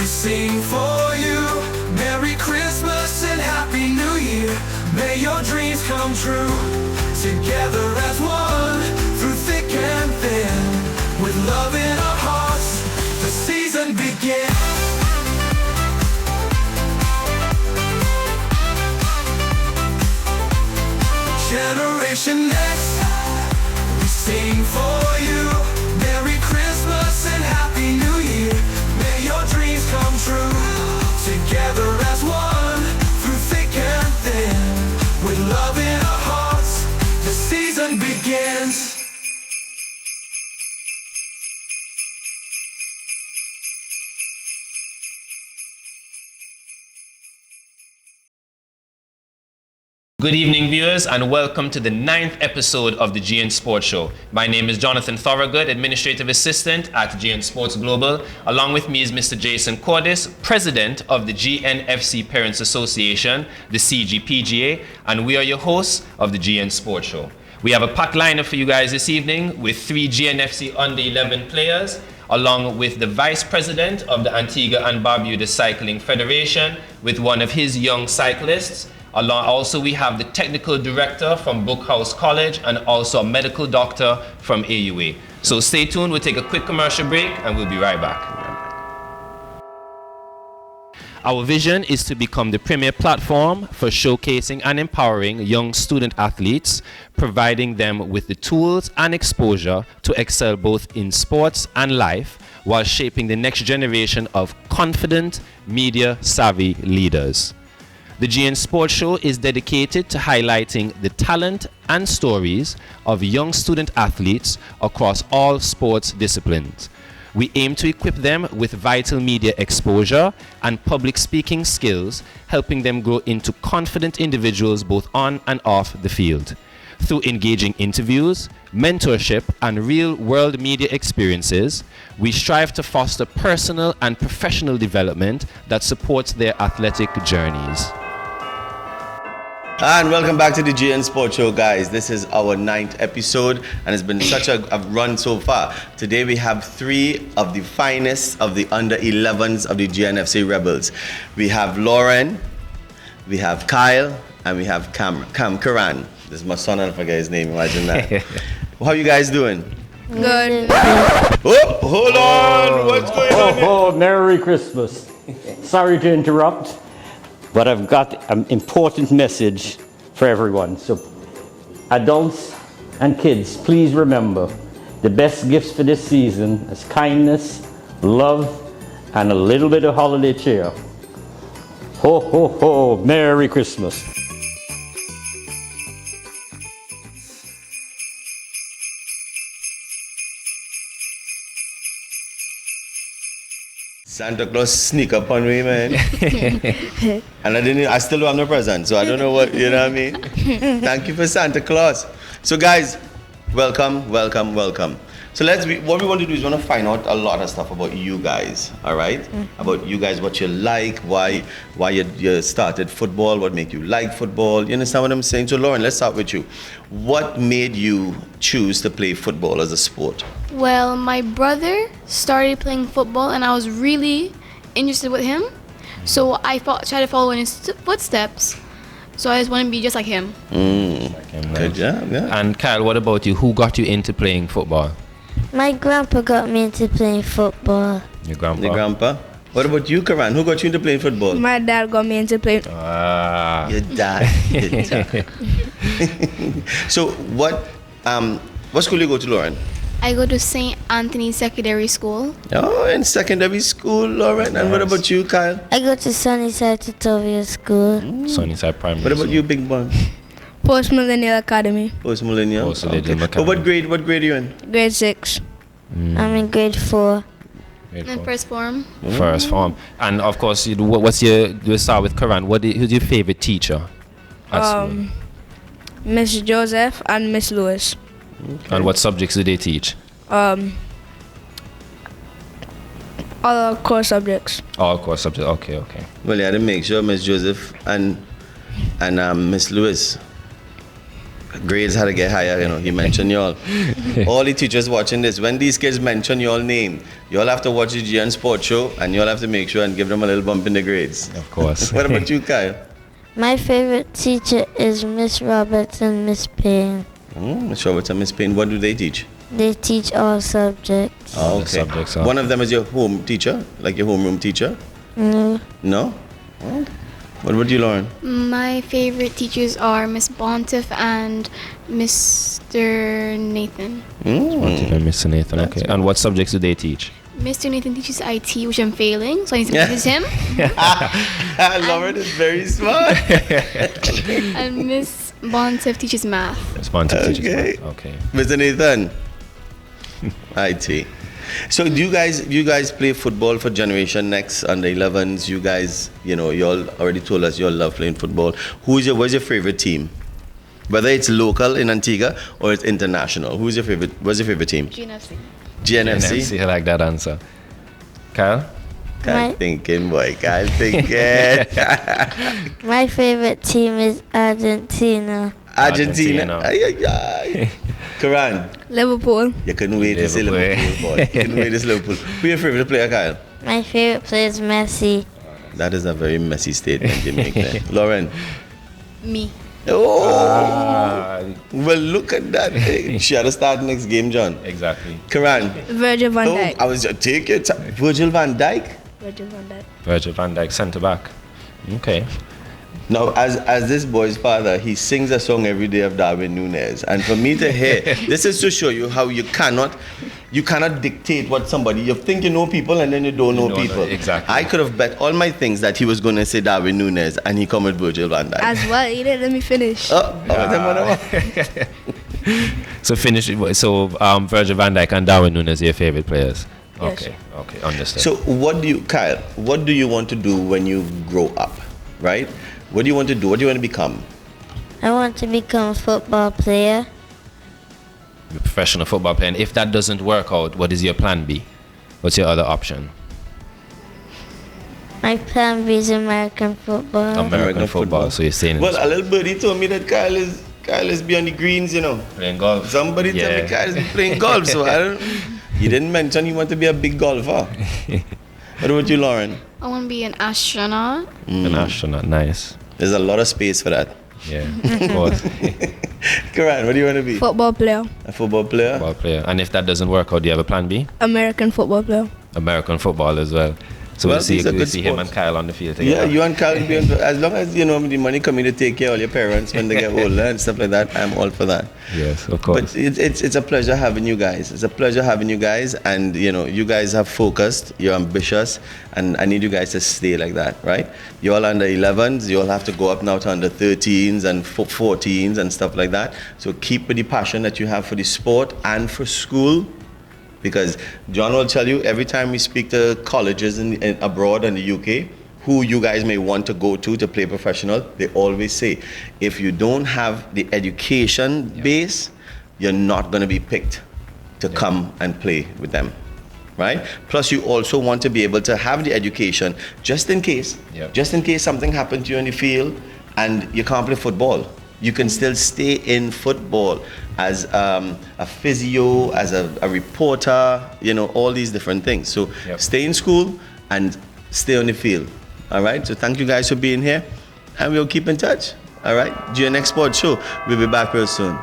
sing for you. Merry Christmas and Happy New Year. May your dreams come true. Together as one, through thick and thin. With love in our hearts, the season begins. Generation Next, we sing for you. Merry Christmas and Happy New Year. May your dreams come true. Together as one, through thick and thin. With love in our hearts, the season begins. Good evening, viewers, and welcome to the 9th episode of the GN Sports Show. My name is Jonathan Thorogood, Administrative Assistant at GN Sports Global. Along with me is Mr. Jason Cordis, President of the GNFC Parents Association, the CGPGA, and we are your hosts of the GN Sports Show. We have a packed lineup for you guys this evening with 3 GNFC under 11 players, along with the Vice President of the Antigua and Barbuda Cycling Federation, with one of his young cyclists. Also, we have the technical director from Brooke College and also a medical doctor from AUA. So stay tuned, we'll take a quick commercial break and we'll be right back. Our vision is to become the premier platform for showcasing and empowering young student athletes, providing them with the tools and exposure to excel both in sports and life, while shaping the next generation of confident, media-savvy leaders. The GN Sports Show is dedicated to highlighting the talent and stories of young student athletes across all sports disciplines. We aim to equip them with vital media exposure and public speaking skills, helping them grow into confident individuals both on and off the field. Through engaging interviews, mentorship, and real-world media experiences, we strive to foster personal and professional development that supports their athletic journeys. And welcome back to the GN Sports Show, guys. This is our 9th episode, and it's been such a run so far. Today we have 3 of the finest of the under 11s of the GNFC Rebels. We have Lauren, we have Kyle, and we have Cam Karan. This is my son, I forget his name, imagine that. How are you guys doing? Good. Oh, hold on, what's going on here? Oh, Merry Christmas. Sorry to interrupt, but I've got an important message for everyone. So, adults and kids, please remember, the best gifts for this season is kindness, love, and a little bit of holiday cheer. Ho, ho, ho, Merry Christmas. Santa Claus sneak up on me, man. And I still don't have no present, so I don't know what, you know what I mean? Thank you for Santa Claus. So guys, welcome. So what we want to do is we want to find out a lot of stuff about you guys, all right? About you guys, what you like, why you started football, what make you like football. You understand what I'm saying? So Lauren, let's start with you. What made you choose to play football as a sport? Well, my brother started playing football and I was really interested with him. So I tried to follow in his footsteps. So I just want to be just like him. Good job, yeah. And Kyle, what about you? Who got you into playing football? My grandpa got me into playing football. Your grandpa? Your grandpa? What about you, Karan? Who got you into playing football? My dad got me into playing. Your dad. So what school do you go to, Lauren? I go to St. Anthony's Secondary School. Oh, in secondary school, Lauren. And what about you, Kyle? I go to Sunnyside Tutorial School. Sunnyside Primary. What about you, big one? Post Millennial Academy. Post Millennial. Post-millennial Okay. But what grade are you in? Grade 6. I'm in grade 4. And then first form. First form. And of course, we'll start with Karan. Who's your favorite teacher at school? Miss Joseph and Miss Lewis. And what subjects do they teach? All core subjects. All core subjects. Okay. Well, you had to make sure Miss Joseph and Miss Lewis grades had to get higher, you know. He mentioned y'all. All the teachers watching this, when these kids mention your name, y'all have to watch the GN Sports Show and y'all have to make sure and give them a little bump in the grades. Of course. What about you, Kyle? My favorite teacher is Miss Roberts and Miss Payne. Miss Roberts and Miss Payne, what do they teach? They teach all subjects. Oh, the okay. subjects are- One of them is your home teacher, like your homeroom teacher? No. No? Oh. What about you, Lauren? My favorite teachers are Miss Bontiff and Mr. Nathan. Mr. Nathan, okay. And what subjects do they teach? Mr. Nathan teaches IT, which I'm failing, so I need to practice him. Lauren is very smart. And Miss Bontiff teaches math. Responsive Okay. teachers. Okay. Mr. Nathan. IT. So do you guys play football for Generation Next under 11s? You guys, you know, you all already told us you all love playing football. What's your favorite team? Whether it's local in Antigua or it's international. What's your favorite team? GNFC. GNFC? I like that answer. Kyle? Kyle My- thinking, boy. Kyle thinking. My favorite team is Argentina. Argentina. Argentina. Ay, ay, ay. Karan, Liverpool. you couldn't wait to say Liverpool, boy. You couldn't wait to say Liverpool. Who's your favorite player, Kyle? My favorite player is Messi. That is a very messy statement you make there. Lauren. Me. Oh, well, look at that. She had to start next game, John. Exactly. Karan. Virgil van Oh, Dijk. I was just take your time. Virgil van Dijk. Virgil van Dijk. Virgil van Dijk, centre back. Okay. Now, as this boy's father, he sings a song every day of Darwin Núñez, and for me to hear, this is to show you how you cannot dictate what somebody. You think you know people, and then you don't know don't know, people. exactly. I could have bet all my things that he was going to say Darwin Núñez, and he come with Virgil van Dijk. As well, you didn't let me finish. So finish it. So Virgil van Dijk and Darwin Núñez are your favorite players. Yes. Okay, understood. So Kyle, what do you want to do when you grow up, right? What do you want to do? What do you want to become? I want to become a football player. You're a professional football player. And if that doesn't work out, what is your plan B? What's your other option? My plan B is American football. American football. So you're saying Well, a little birdie told me that Kyle is beyond the greens, you know. playing golf. Somebody tell me Kyle is playing golf, so I don't. You didn't mention you want to be a big golfer. What about you, Lauren? I want to be an astronaut. An astronaut, nice. There's a lot of space for that. Yeah, of course. Karan, what do you want to be? Football player. A football player? Football player. And if that doesn't work out, do you have a plan B? American football player. American football as well. So Well, we'll see, these are we'll good see him sports. and Kyle on the field Yeah, together. you and Kyle will be on, as long as you know the money coming to take care of all your parents when they get older and stuff like that. I'm all for that. Yes, of course. But it's a pleasure having you guys. It's a pleasure having you guys, and you know you guys have focused. You're ambitious, and I need you guys to stay like that, right? You're all under 11s. You all have to go up now to under 13s and 14s and stuff like that. So keep with the passion that you have for the sport and for school. Because John will tell you every time we speak to colleges in abroad in the UK, who you guys may want to go to play professional, they always say, if you don't have the education base, you're not going to be picked to come and play with them, right? Plus, you also want to be able to have the education just in case something happened to you in the field and you can't play football. You can still stay in football as a physio, as a reporter, you know, all these different things. So stay in school and stay on the field. All right. So thank you guys for being here, and we'll keep in touch. All right. GN Sports Show. We'll be back real soon.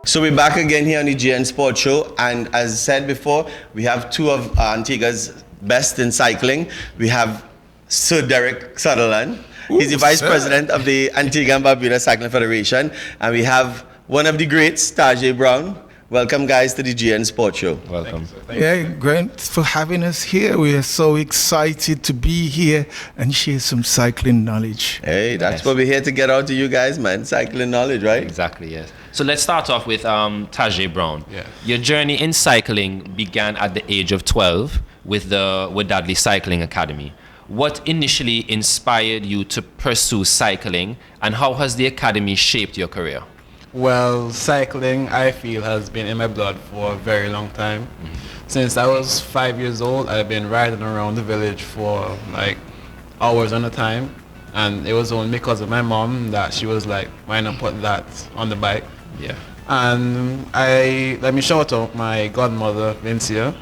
So we're back again here on the GN Sports Show, and as said before, we have two of Antigua's best in cycling. We have Sir Derrick Sutherland. He's the vice president of the Antigua and Barbuda Cycling Federation, and we have one of the greats, Tajay Brown. Welcome, guys, to the GN Sports Show. Welcome. Yeah, great for having us here. We are so excited to be here and share some cycling knowledge. Hey, that's what we're here to get out to you guys, man. Cycling knowledge, right? Exactly, yes. So let's start off with Tajay Brown. Yeah. Your journey in cycling began at the age of 12 with Dudley Cycling Academy. What initially inspired you to pursue cycling, and how has the academy shaped your career? Well, cycling, I feel, has been in my blood for a very long time. Since I was 5 years old, I've been riding around the village for like hours at a time. And it was only because of my mom that she was like, why not put that on the bike? Yeah. And let me shout out my godmother, Vincia.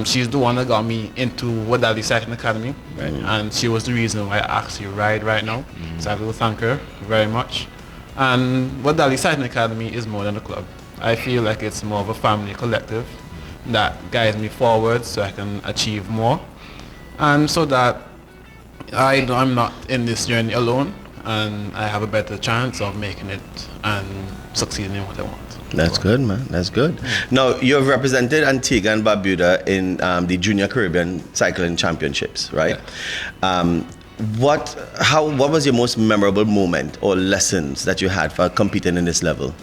She's the one that got me into Wadali Cycling Academy. Right. And she was the reason why I actually ride right now. So I will thank her very much. And Wadali Cycling Academy is more than a club. I feel like it's more of a family collective that guides me forward so I can achieve more. And so that I'm not in this journey alone, and I have a better chance of making it and succeeding in what I want. That's good, man. That's good. Now, you've represented Antigua and Barbuda in the Junior Caribbean Cycling Championships, right? What was your most memorable moment or lessons that you had for competing in this level?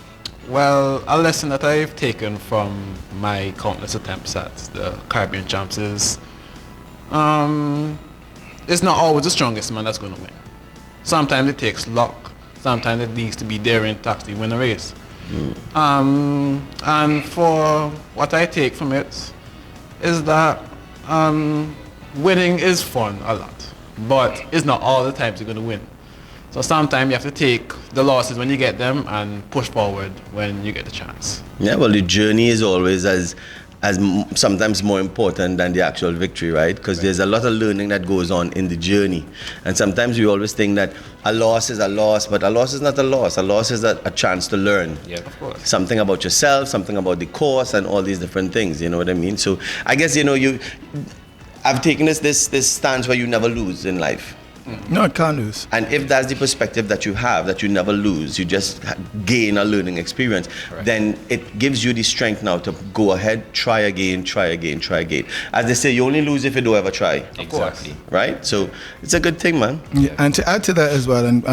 Well, a lesson that I've taken from my countless attempts at the Caribbean Champs is it's not always the strongest man that's going to win. Sometimes it takes luck. Sometimes it needs to be daring to actually win a race. And for what I take from it is that winning is fun a lot, but it's not all the times you're going to win. So sometimes you have to take the losses when you get them and push forward when you get the chance. Yeah, well, the journey is always sometimes more important than the actual victory, right? Because there's a lot of learning that goes on in the journey. And sometimes we always think that a loss is a loss, but a loss is not a loss. A loss is a chance to learn. Yeah, of course. Something about yourself, something about the course, and all these different things, you know what I mean? So I guess, I've taken this stance where you never lose in life. No, I can't lose. And if that's the perspective that you have, that you never lose, you just gain a learning experience, then it gives you the strength now to go ahead, try again. As they say, you only lose if you don't ever try. Exactly. Right? So it's a good thing, man. Yeah, and to add to that as well, and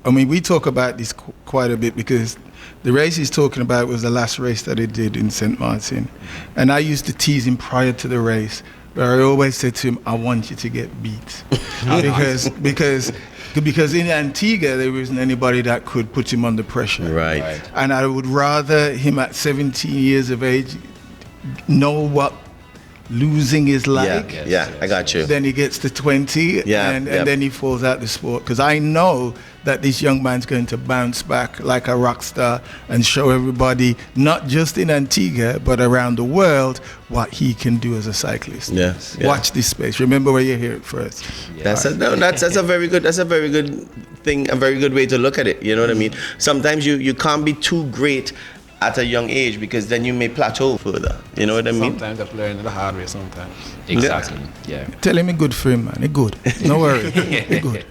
I mean, we talk about this quite a bit because the race he's talking about was the last race that he did in St. Martin. And I used to tease him prior to the race. But I always said to him, I want you to get beat. because in Antigua, there wasn't anybody that could put him under pressure. Right. And I would rather him at 17 years of age know what losing is like. Yeah, I got you. Then he gets to 20 and then he falls out the sport. Because I know that this young man's going to bounce back like a rock star and show everybody, not just in Antigua, but around the world, what he can do as a cyclist. Yes. Watch this space. Remember where you hear it first. Yeah. That's a very good thing, a very good way to look at it. You know what I mean? Sometimes you can't be too great at a young age because then you may plateau further. You know what I mean? Sometimes I've learned the hard way sometimes. Exactly. Yeah. Tell him it's good for him, man. It's good. No worry. It's good.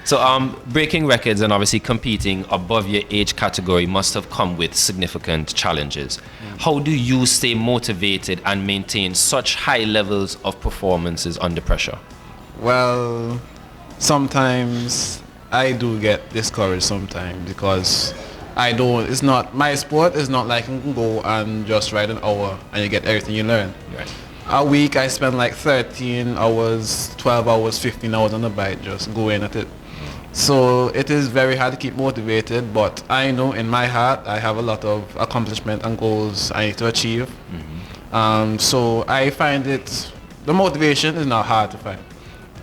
So breaking records and obviously competing above your age category must have come with significant challenges. How do you stay motivated and maintain such high levels of performances under pressure? Well, sometimes I do get discouraged sometimes because it's not my sport. It's not like you can go and just ride an hour and you get everything you learn. Right. A week I spend like 13 hours, 12 hours, 15 hours on the bike just going at it. So it is very hard to keep motivated, but I know in my heart I have a lot of accomplishment and goals I need to achieve. So I find the motivation is not hard to find.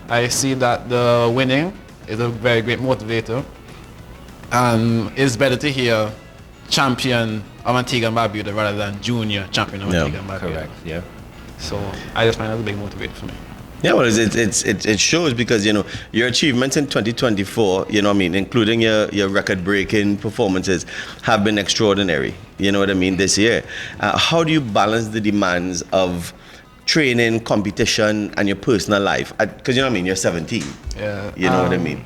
I see that the winning is a very great motivator, and it's better to hear champion of Antigua and Barbuda rather than junior champion of Antigua and Barbuda. Correct, yeah. So I just find that a big motivator for me. Yeah, well, it shows because, your achievements in 2024, including your record-breaking performances, have been extraordinary, you know what I mean, this year. How do you balance the demands of training, competition, and your personal life? Because, you're 17. Yeah. You know what I mean?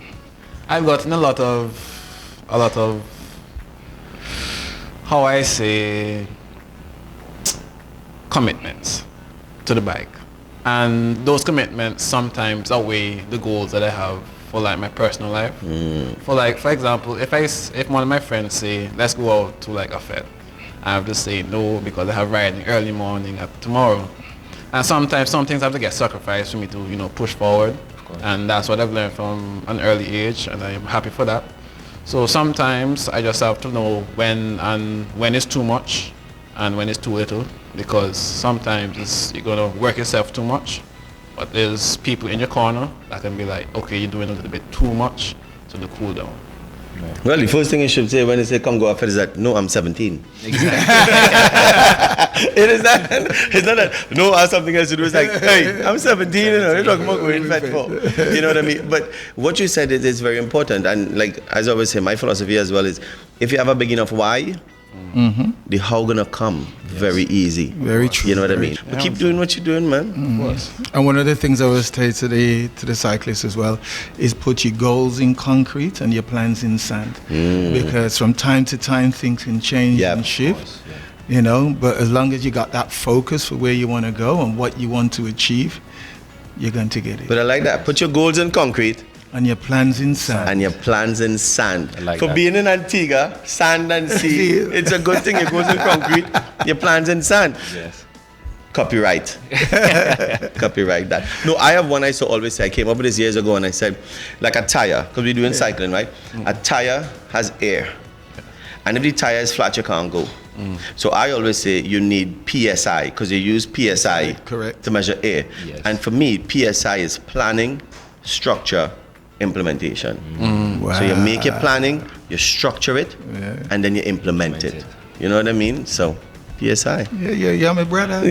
I've gotten a lot of, how I say, commitments to the bike. And those commitments sometimes outweigh the goals that I have for like my personal life. For example, if one of my friends say, let's go out to like a fete, I have to say no because I have riding early morning tomorrow. And sometimes some things have to get sacrificed for me to, push forward. And that's what I've learned from an early age, and I'm happy for that. So sometimes I just have to know when it's too much and when it's too little, because sometimes you're going to work yourself too much But there's people in your corner that can be like, okay, you're doing a little bit too much, so the cool down. Well, the first thing you should say when they say come go after is that, no, I'm 17. Exactly. It is not, it's not that, no, I have something else to do. It's like, hey, I'm 17, you know, you're talking about going fat for. You know what I mean? But what you said is very important. And like, as I always say, my philosophy as well is, if you have a big enough why, the how gonna come very easy. Very true. You know what I very mean? true. But keep doing what you're doing, man. And one of the things I always say to the cyclists as well is put your goals in concrete and your plans in sand. Because from time to time things can change and shift. You know, but as long as you got that focus for where you want to go and what you want to achieve, you're going to get it. But I like that. Put your goals in concrete. And your plans in sand. And your plans in sand. like For that. being in Antigua, sand and sea, it's a good thing. Your goals in concrete, your plans in sand. Yes. Copyright. Copyright that. No, I have one I so always say. I came up with this years ago and I said, like a tire, because we're doing cycling, right? A tire has air. And if the tire is flat, you can't go. So I always say you need PSI, because you use PSI Correct. to measure air. Yes. And for me, PSI is planning, structure, implementation. So you make your planning, you structure it, and then you implement it. You know what I mean? So PSI. Yeah, my brother.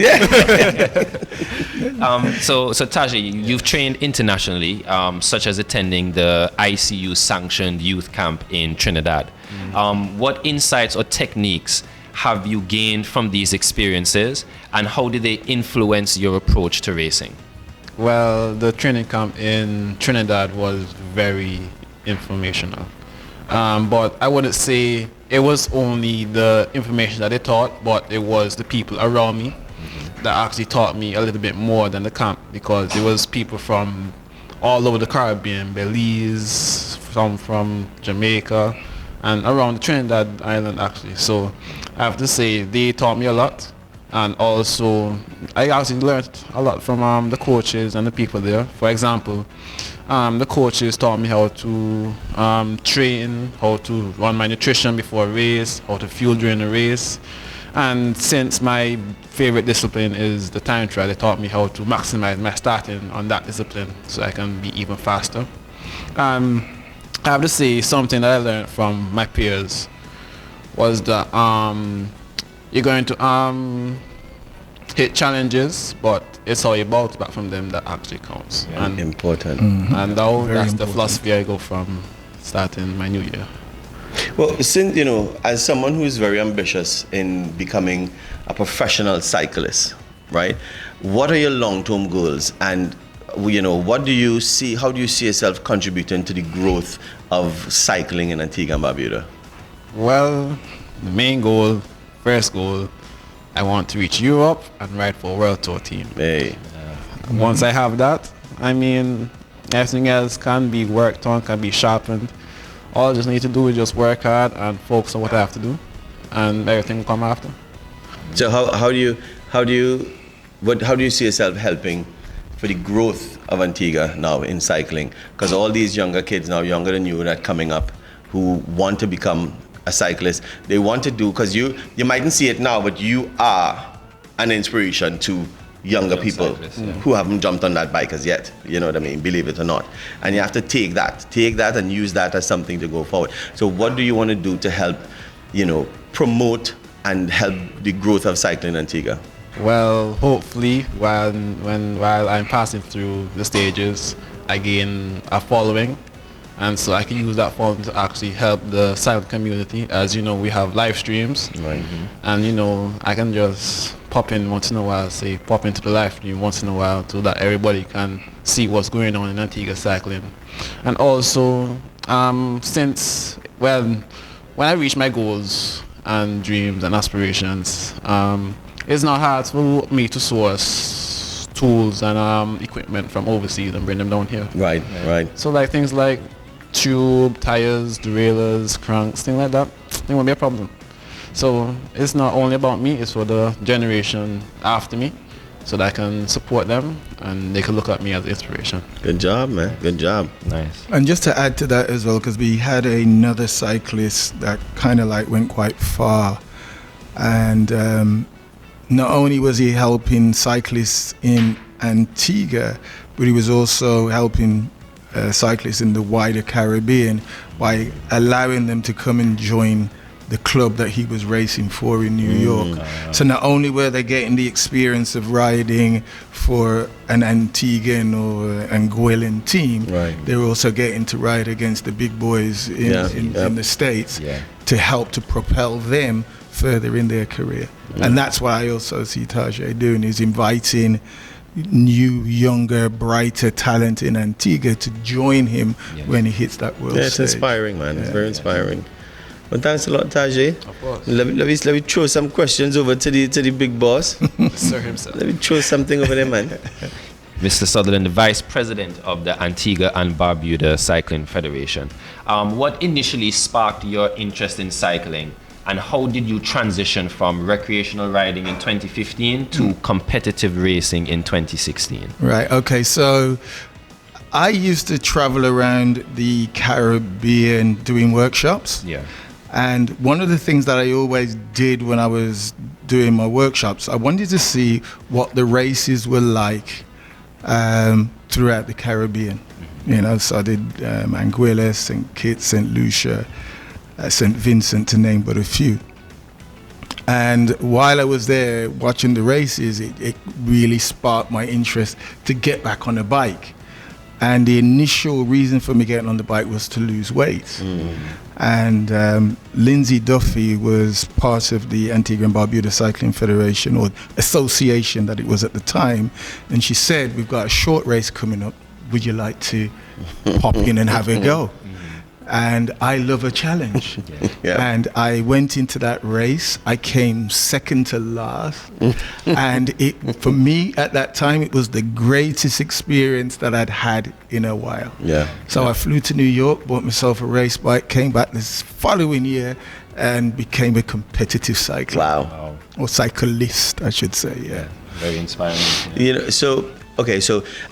So Taji, you've trained internationally, such as attending the ICU sanctioned youth camp in Trinidad. What insights or techniques have you gained from these experiences, and how did they influence your approach to racing? Well, the training camp in Trinidad was very informational. But I wouldn't say it was only the information that they taught, but it was the people around me that actually taught me a little bit more than the camp, because it was people from all over the Caribbean, Belize, some from Jamaica, and around the Trinidad island actually. So I have to say they taught me a lot. And also, I actually learned a lot from the coaches and the people there. For example, the coaches taught me how to train, how to run my nutrition before a race, how to fuel during a race. And since my favorite discipline is the time trial, they taught me how to maximize my starting on that discipline so I can be even faster. I have to say something that I learned from my peers was that you're going to hit challenges, but it's how you bounce back from them that actually counts. And Important. and now that's the important. philosophy I go from starting my new year. Well, since, you know, as someone who is very ambitious in becoming a professional cyclist, right? What are your long-term goals? And, you know, what do you see, how do you see yourself contributing to the growth of cycling in Antigua and Barbuda? Well, the main goal, first goal, I want to reach Europe and ride for a world tour team. Hey. Once I have that, I mean, everything else can be worked on, can be sharpened. All I just need to do is just work hard and focus on what I have to do, and everything will come after. So how do you see yourself helping for the growth of Antigua now in cycling? Because all these younger kids now, younger than you, that are coming up, who want to become a cyclist, they want to do, because you mightn't see it now, but you are an inspiration to younger people cyclists, who haven't jumped on that bike as yet, you know what I mean, believe it or not. And you have to take that and use that as something to go forward. So what do you want to do to help, you know, promote and help the growth of cycling in Antigua? Well, hopefully, while I'm passing through the stages, I gain a following, and so I can use that following to actually help the cycling community. As you know, we have live streams, Right. and you know, I can just pop in once in a while, pop into the live stream once in a while, so that everybody can see what's going on in Antigua cycling. And also, when I reach my goals and dreams and aspirations, it's not hard for me to source tools and equipment from overseas and bring them down here. Right. So like things like tube, tires, derailleurs, cranks, things like that, they won't be a problem. So it's not only about me, it's for the generation after me, so that I can support them and they can look at me as inspiration. Good job, man. Good job. Nice. And just to add to that as well, because we had another cyclist that kind of like went quite far, and not only was he helping cyclists in Antigua, but he was also helping cyclists in the wider Caribbean by allowing them to come and join the club that he was racing for in New York. So not only were they getting the experience of riding for an Antiguan or Anguillan team, they were also getting to ride against the big boys in the States to help to propel them further in their career. And that's what I also see Tajay doing, is inviting new, younger, brighter talent in Antigua to join him when he hits that world stage. It's inspiring, man. It's very inspiring. Well, thanks a lot, Tajay. Of course. Let me throw some questions over to the big boss. Sir himself. Let me throw something over there, man. Mr. Sutherland, the Vice President of the Antigua and Barbuda Cycling Federation. What initially sparked your interest in cycling, and how did you transition from recreational riding in 2015 to competitive racing in 2016? Right, okay, so I used to travel around the Caribbean doing workshops. Yeah. And one of the things that I always did when I was doing my workshops, I wanted to see what the races were like throughout the Caribbean. You know, so I did Anguilla, St. Kitts, St. Lucia, St. Vincent, to name but a few. And while I was there watching the races, it really sparked my interest to get back on a bike. And the initial reason for me getting on the bike was to lose weight. And Lindsay Duffy was part of the Antigua and Barbuda Cycling Federation, or association that it was at the time. And she said, we've got a short race coming up. Would you like to pop in and have a go? And I love a challenge. And I went into that race. I came second to last. And for me at that time, it was the greatest experience that I'd had in a while. So I flew to New York, bought myself a race bike, came back this following year and became a competitive cyclist. Wow. Or cyclist, I should say, Very inspiring. You know, so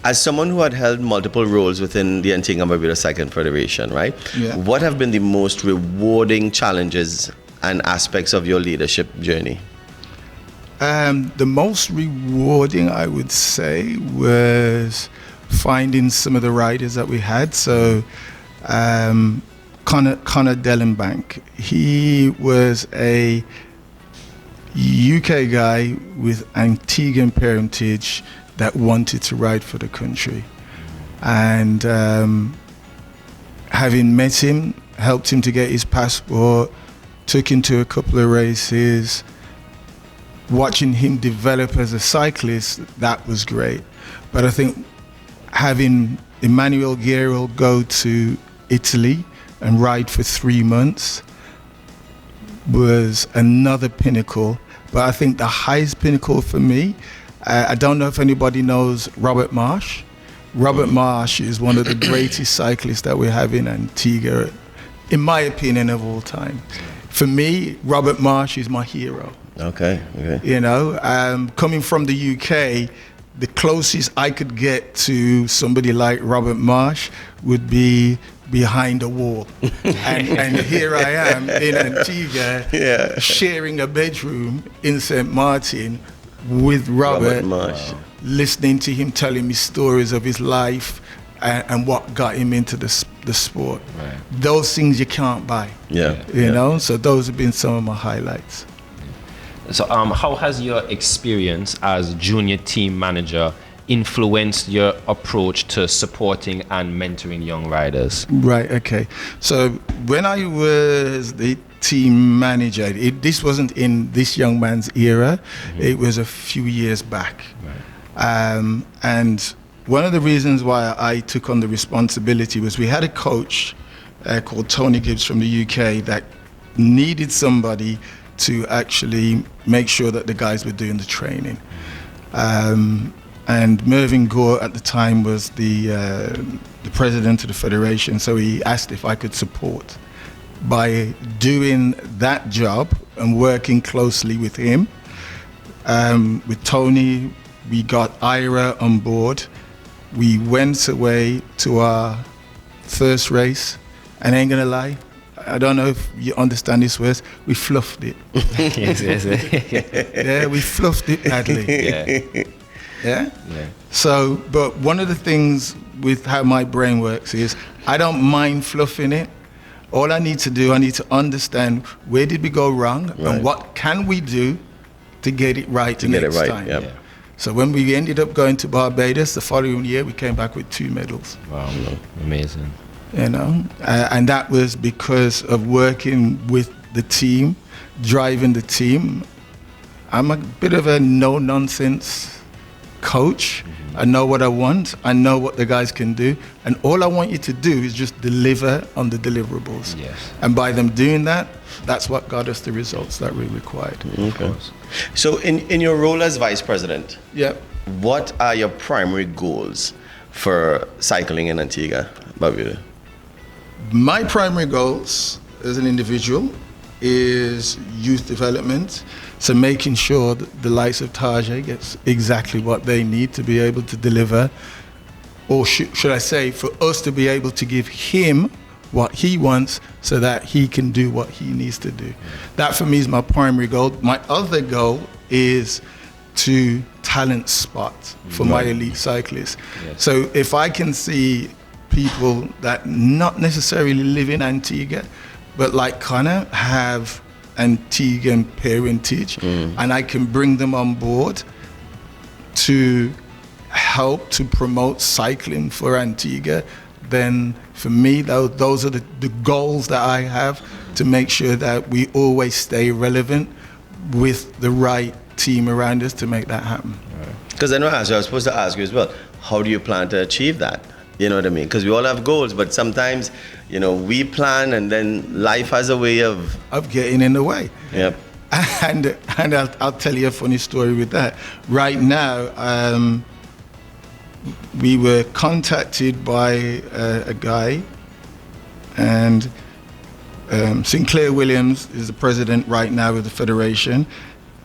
as someone who had held multiple roles within the Antigua and Barbuda Cycling Federation, right? What have been the most rewarding challenges and aspects of your leadership journey? The most rewarding, I would say, was finding some of the riders that we had. So Connor Dellenbank, he was a UK guy with Antiguan parentage that wanted to ride for the country. And having met him, helped him to get his passport, took him to a couple of races, watching him develop as a cyclist, that was great. But I think having Emmanuel Guerrero go to Italy and ride for 3 months was another pinnacle. But I think the highest pinnacle for me, I don't know if anybody knows Robert Marsh. Robert Marsh is one of the greatest cyclists that we have in Antigua, in my opinion, of all time. For me, Robert Marsh is my hero. Okay. You know, coming from the UK, the closest I could get to somebody like Robert Marsh would be behind a wall. And here I am in Antigua, sharing a bedroom in St. Martin with Robert Marsh, listening to him telling me stories of his life and what got him into the sport. Those things you can't buy. You know, so those have been some of my highlights. So how has your experience as junior team manager influenced your approach to supporting and mentoring young riders? Right, okay. So when I was the team manager, this wasn't in this young man's era, it was a few years back. And one of the reasons why I took on the responsibility was we had a coach called Tony Gibbs from the UK that needed somebody to actually make sure that the guys were doing the training. And Mervyn Gore at the time was the president of the federation, so he asked if I could support by doing that job and working closely with him. With Tony, we got Ira on board. We went away to our first race, and I ain't gonna lie, I don't know if you understand this word, we fluffed it. Yes. Yeah, we fluffed it badly. Yeah? Yeah. So, but one of the things with how my brain works is I don't mind fluffing it. All I need to understand where did we go wrong Right. and what can we do to get it right the next time. Yep. Yeah. So when we ended up going to Barbados the following year, we came back with 2 medals. Wow. Amazing. You know, and that was because of working with the team, driving the team. I'm a bit of a no-nonsense coach. I know what I want. I know what the guys can do. And all I want you to do is just deliver on the deliverables. Yes. And by them doing that, that's what got us the results that we required. Okay. So in your role as vice president, Yeah. what are your primary goals for cycling in Antigua, Barbuda? My primary goals as an individual is youth development. So making sure that the likes of Tajay gets exactly what they need to be able to deliver, or should I say, for us to be able to give him what he wants so that he can do what he needs to do. That for me is my primary goal. My other goal is to talent spot for my elite cyclists. Yes. So if I can see people that not necessarily live in Antigua, but like Connor have Antiguan parentage, and I can bring them on board to help to promote cycling for Antigua, then for me, those are the goals that I have to make sure that we always stay relevant with the right team around us to make that happen. Because I know I was supposed to ask you as well, how do you plan to achieve that? You know what I mean? Because we all have goals, but sometimes, you know, we plan and then life has a way of Getting in the way. Yep. And I'll tell you a funny story with that. Right now, we were contacted by a guy, and Sinclair Williams is the president right now of the federation.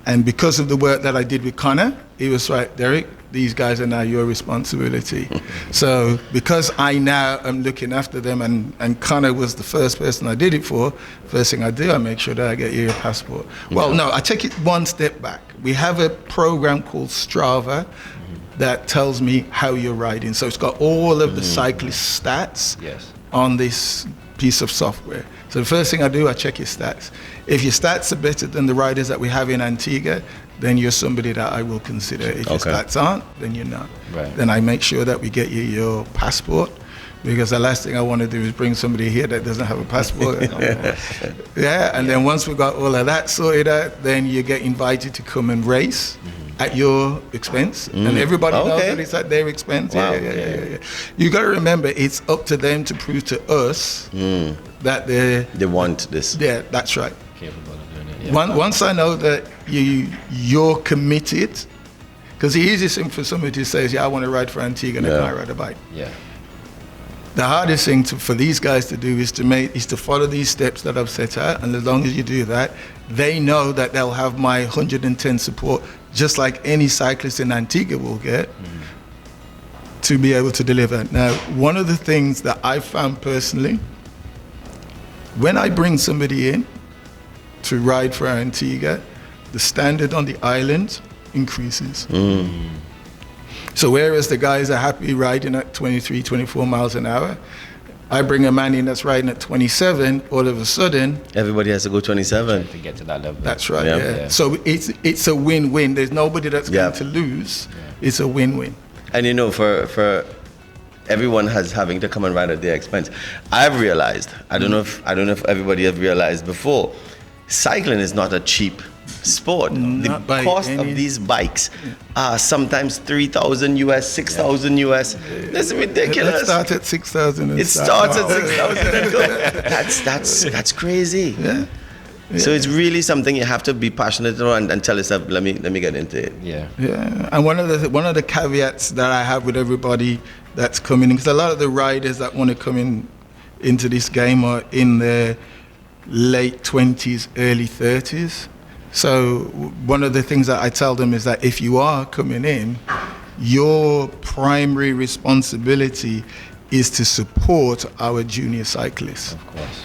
And because of the work that I did with Connor, he was like, Derrick, these guys are now your responsibility. So because I now am looking after them, and Connor was the first person I did it for, first thing I do, I make sure that I get you your passport. Well, no, I take it one step back. We have a program called Strava that tells me how you're riding. So it's got all of the cyclist stats Yes. on this piece of software. So the first thing I do, I check your stats. If your stats are better than the riders that we have in Antigua, then you're somebody that I will consider. If your Okay. stats aren't, then you're not. Right. Then I make sure that we get you your passport, because the last thing I want to do is bring somebody here that doesn't have a passport. Yeah, and then once we got all of that sorted out, then you get invited to come and race at your expense, and everybody knows Okay. that it's at their expense. Wow. Yeah. You got to remember, it's up to them to prove to us that they want this. yeah, that's right. Capable of doing it. Yeah. Once I know that you're committed, because the easiest thing for somebody to say is, yeah, I want to ride for Antigua and I can't ride a bike. Yeah. The hardest thing for these guys to do is to follow these steps that I've set out, and as long as you do that, they know that they'll have my 110 support, just like any cyclist in Antigua will get, to be able to deliver. Now, one of the things that I found personally, when I bring somebody in to ride for Antigua, the standard on the island increases. So whereas the guys are happy riding at 23, 24 miles an hour, I bring a man in that's riding at 27, all of a sudden, Everybody has to go 27. To get to that level. that's right, Yeah. yeah. Yeah. So it's a win-win. There's nobody that's Yeah. going to lose. It's a win-win. And you know, for everyone having to come and ride at their expense, I've realized, I don't know if everybody has realized before, cycling is not a cheap sport. Not The by cost any- of these bikes are sometimes $3,000 US, $6,000 US. That's ridiculous. Let's start at 6,000. and It starts at 6,000 and go. That's crazy. Yeah. So it's really something you have to be passionate about and tell yourself, let me get into it. Yeah. Yeah, and one of the caveats that I have with everybody that's coming in, because a lot of the riders that want to come into this game are in their late 20s, early 30s. So one of the things that I tell them is that if you are coming in, your primary responsibility is to support our junior cyclists. Of course.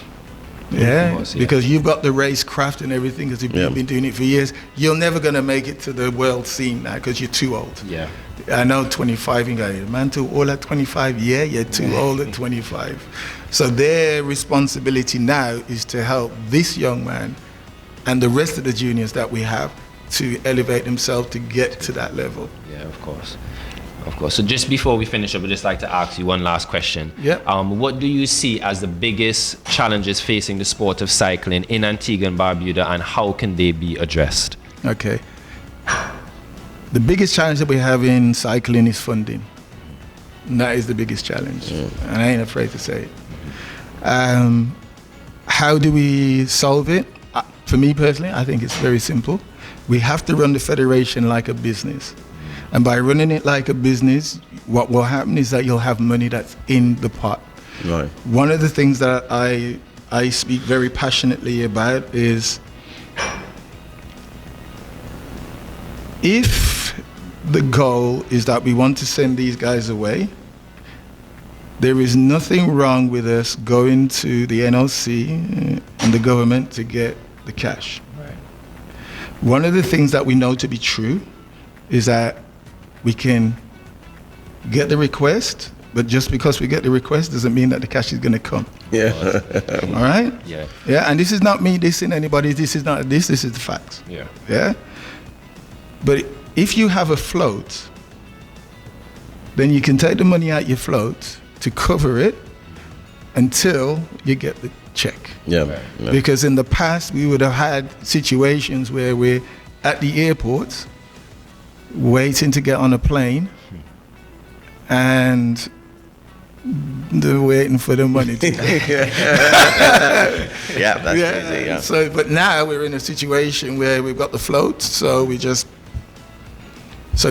Yeah, Of course, yeah. because you've got the racecraft and everything, because you've Yeah. been doing it for years. You're never going to make it to the world scene now because you're too old. Yeah. I know 25, you go, man, to all at 25, yeah, you're too old at 25. So their responsibility now is to help this young man and the rest of the juniors that we have to elevate themselves to get to that level. Yeah, of course. Of course. So just before we finish up, I'd just like to ask you one last question. Yeah. What do you see as the biggest challenges facing the sport of cycling in Antigua and Barbuda, and how can they be addressed? Okay. The biggest challenge that we have in cycling is funding. And that is the biggest challenge. And I ain't afraid to say it. How do we solve it? For me personally, I think it's very simple. We have to run the federation like a business. And by running it like a business, what will happen is that you'll have money that's in the pot. Right. One of the things that I speak very passionately about is if the goal is that we want to send these guys away, there is nothing wrong with us going to the NOC and the government to get the cash. Right. One of the things that we know to be true is that we can get the request, but just because we get the request doesn't mean that the cash is going to come. Yeah. All right? Yeah. Yeah, and this is not me dissing anybody. This is not this is the facts. Yeah. Yeah? But if you have a float, then you can take the money out your float to cover it until you get the check. Yeah. Yeah. Because in the past, we would have had situations where we're at the airport waiting to get on a plane and they're waiting for the money to Yeah, that's crazy. Yeah. So, but now we're in a situation where we've got the float, so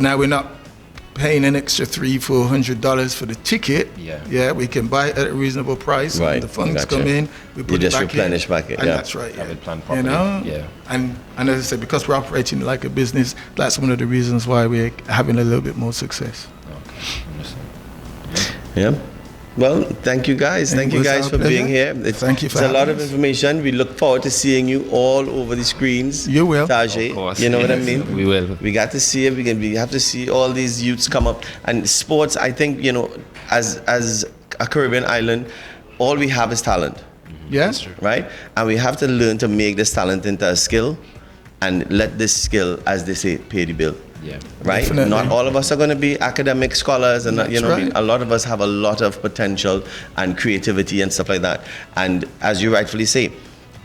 now we're not paying an extra $300-400 for the ticket. Yeah. Yeah, we can buy it at a reasonable price. Right, When the funds gotcha. come in, we put You it just back replenish in. back it, And yeah. that's right. Have Yeah. it planned You properly. know. Yeah. And as I said, because we're operating like a business, that's one of the reasons why we're having a little bit more success. Okay. Understand. Yeah. Well, thank you guys. Thank you was guys our for being pleasure. here. Thank you for It's a lot having of us. information. We look forward to seeing you all over the screens. You will. Tajay. Of course. You know what I Yes, mean? we will. We got to see it. We have to see all these youths come up. And sports, I think, as a Caribbean island, all we have is talent, Yeah. right? And we have to learn to make this talent into a skill and let this skill, as they say, pay the bill. Yeah. Right? Definitely. Not all of us are going to be academic scholars, and That's what I mean? right. A lot of us have a lot of potential and creativity and stuff like that. And as you rightfully say,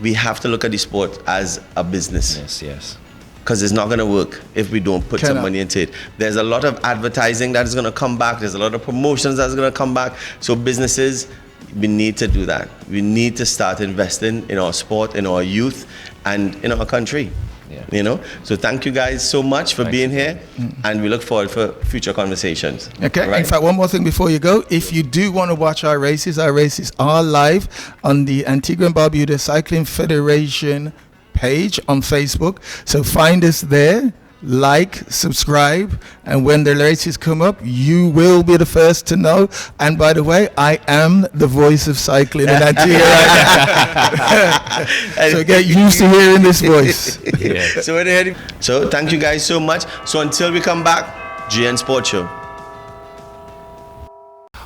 we have to look at the sport as a business, Yes. Yes. because it's not going to work if we don't put some Cannot. money into it. There's a lot of advertising that is going to come back. There's a lot of promotions that's going to come back. So businesses, we need to do that. We need to start investing in our sport, in our youth, and in our country. Yeah. So thank you guys so much for being here, and we look forward for future conversations. Okay. Right? In fact, one more thing before you go. If you do want to watch our races are live on the Antigua and Barbuda Cycling Federation page on Facebook. So find us there, like, subscribe, and when the races come up, you will be the first to know. And by the way, I am the voice of cycling in Antigua right now. So get used to hearing this voice. Yeah. So thank you guys so much. So until we come back, GN Sports Show.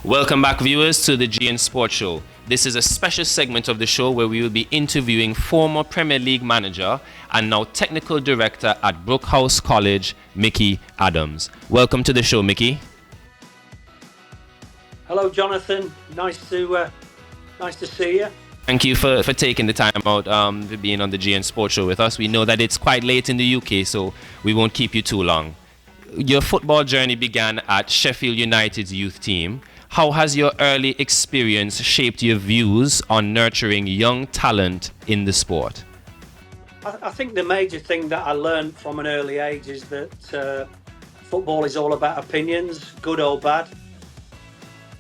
Welcome back, viewers, to the GN Sports Show. This is a special segment of the show where we will be interviewing former Premier League manager and now technical director at Brooke College, Micky Adams. Welcome to the show, Micky. Hello, Jonathan. Nice to see you. Thank you for taking the time out for being on the GN Sports Show with us. We know that it's quite late in the UK, so we won't keep you too long. Your football journey began at Sheffield United's youth team. How has your early experience shaped your views on nurturing young talent in the sport? I think the major thing that I learned from an early age is that football is all about opinions, good or bad.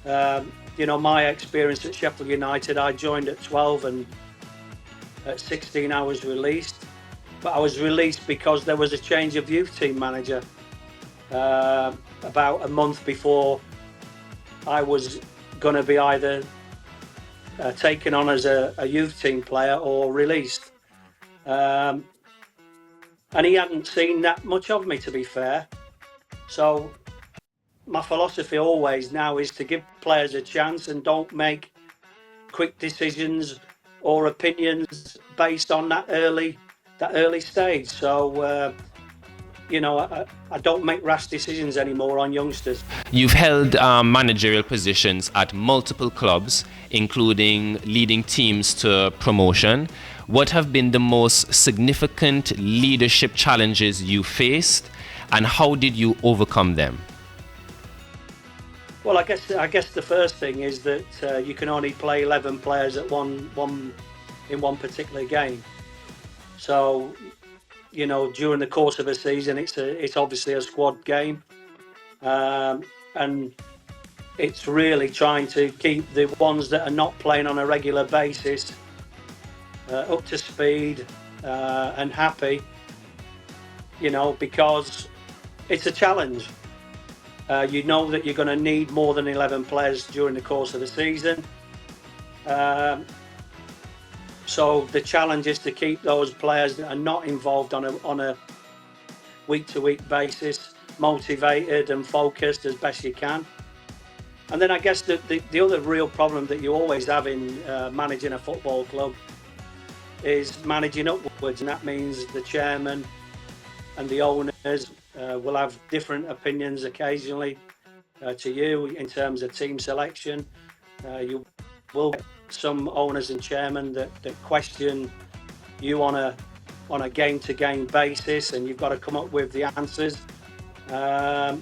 My experience at Sheffield United, I joined at 12 and at 16 I was released. But I was released because there was a change of youth team manager about a month before I was going to be either taken on as a youth team player or released. And he hadn't seen that much of me, to be fair. So my philosophy always now is to give players a chance and don't make quick decisions or opinions based on that early stage. So I don't make rash decisions anymore on youngsters. You've held managerial positions at multiple clubs, including leading teams to promotion. What have been the most significant leadership challenges you faced, and how did you overcome them? Well, I guess the first thing is that you can only play 11 players at one in one particular game. So, during the course of a season, it's obviously a squad game, and it's really trying to keep the ones that are not playing on a regular basis up to speed and happy. Because it's a challenge. You know that you're going to need more than 11 players during the course of the season. So the challenge is to keep those players that are not involved on a week-to-week basis motivated and focused as best you can. And then I guess the other real problem that you always have in managing a football club is managing upwards, and that means the chairman and the owners will have different opinions occasionally to you in terms of team selection. You will get some owners and chairmen that question you on a game-to-game basis, and you've got to come up with the answers. But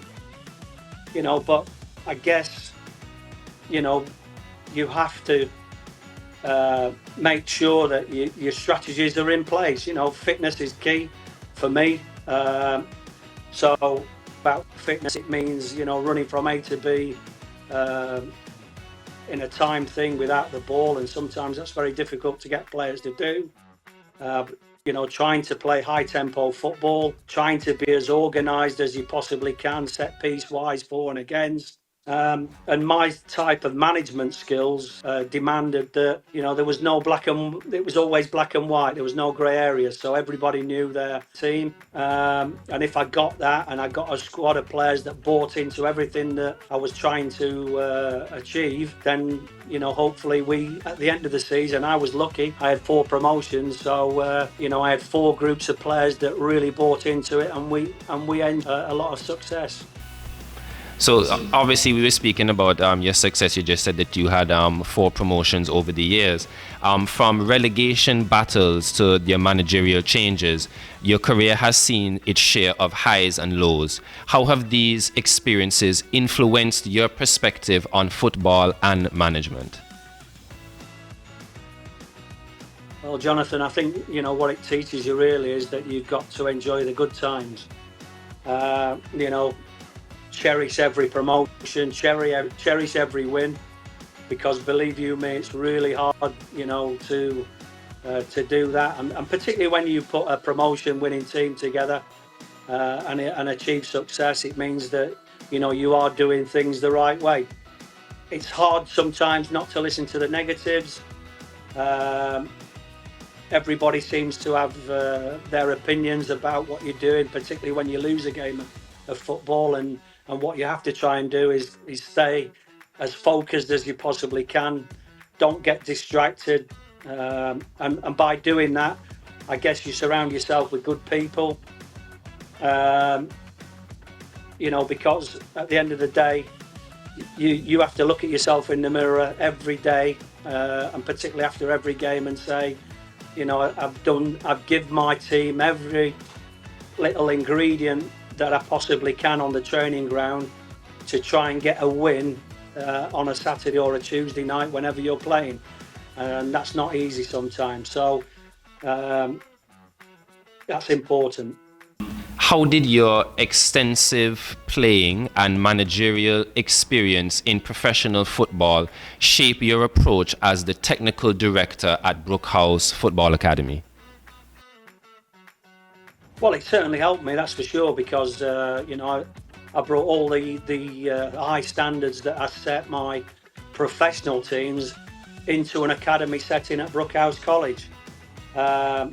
I guess you have to make sure that your strategies are in place. Fitness is key for me. So about fitness, it means running from A to B in a time thing without the ball, and sometimes that's very difficult to get players to do. Trying to play high tempo football, trying to be as organised as you possibly can, set piece wise, for and against. And my type of management skills demanded that there was no it was always black and white. There was no grey areas, so everybody knew their team. And if I got that, and I got a squad of players that bought into everything that I was trying to achieve, then hopefully at the end of the season, I was lucky. I had 4 promotions, so I had 4 groups of players that really bought into it, and we had a lot of success. So obviously we were speaking about your success. You just said that you had 4 promotions over the years. From relegation battles to your managerial changes, your career has seen its share of highs and lows. How have these experiences influenced your perspective on football and management? Well, Jonathan, I think what it teaches you really is that you've got to enjoy the good times. Cherish every promotion, cherish every win, because believe you me, it's really hard, to do that, and particularly when you put a promotion winning team together and achieve success. It means that you are doing things the right way. It's hard sometimes not to listen to the negatives. Everybody seems to have their opinions about what you're doing, particularly when you lose a game of football, and what you have to try and do is stay as focused as you possibly can. Don't get distracted. And by doing that, I guess you surround yourself with good people. Because at the end of the day, you have to look at yourself in the mirror every day, and particularly after every game, and say, I've given my team every little ingredient that I possibly can on the training ground to try and get a win on a Saturday or a Tuesday night whenever you're playing, and that's not easy sometimes. So that's important. How did your extensive playing and managerial experience in professional football shape your approach as the technical director at Brooke Football Academy? Well, it certainly helped me, that's for sure, because I brought all the high standards that I set my professional teams into an academy setting at Brooke College. I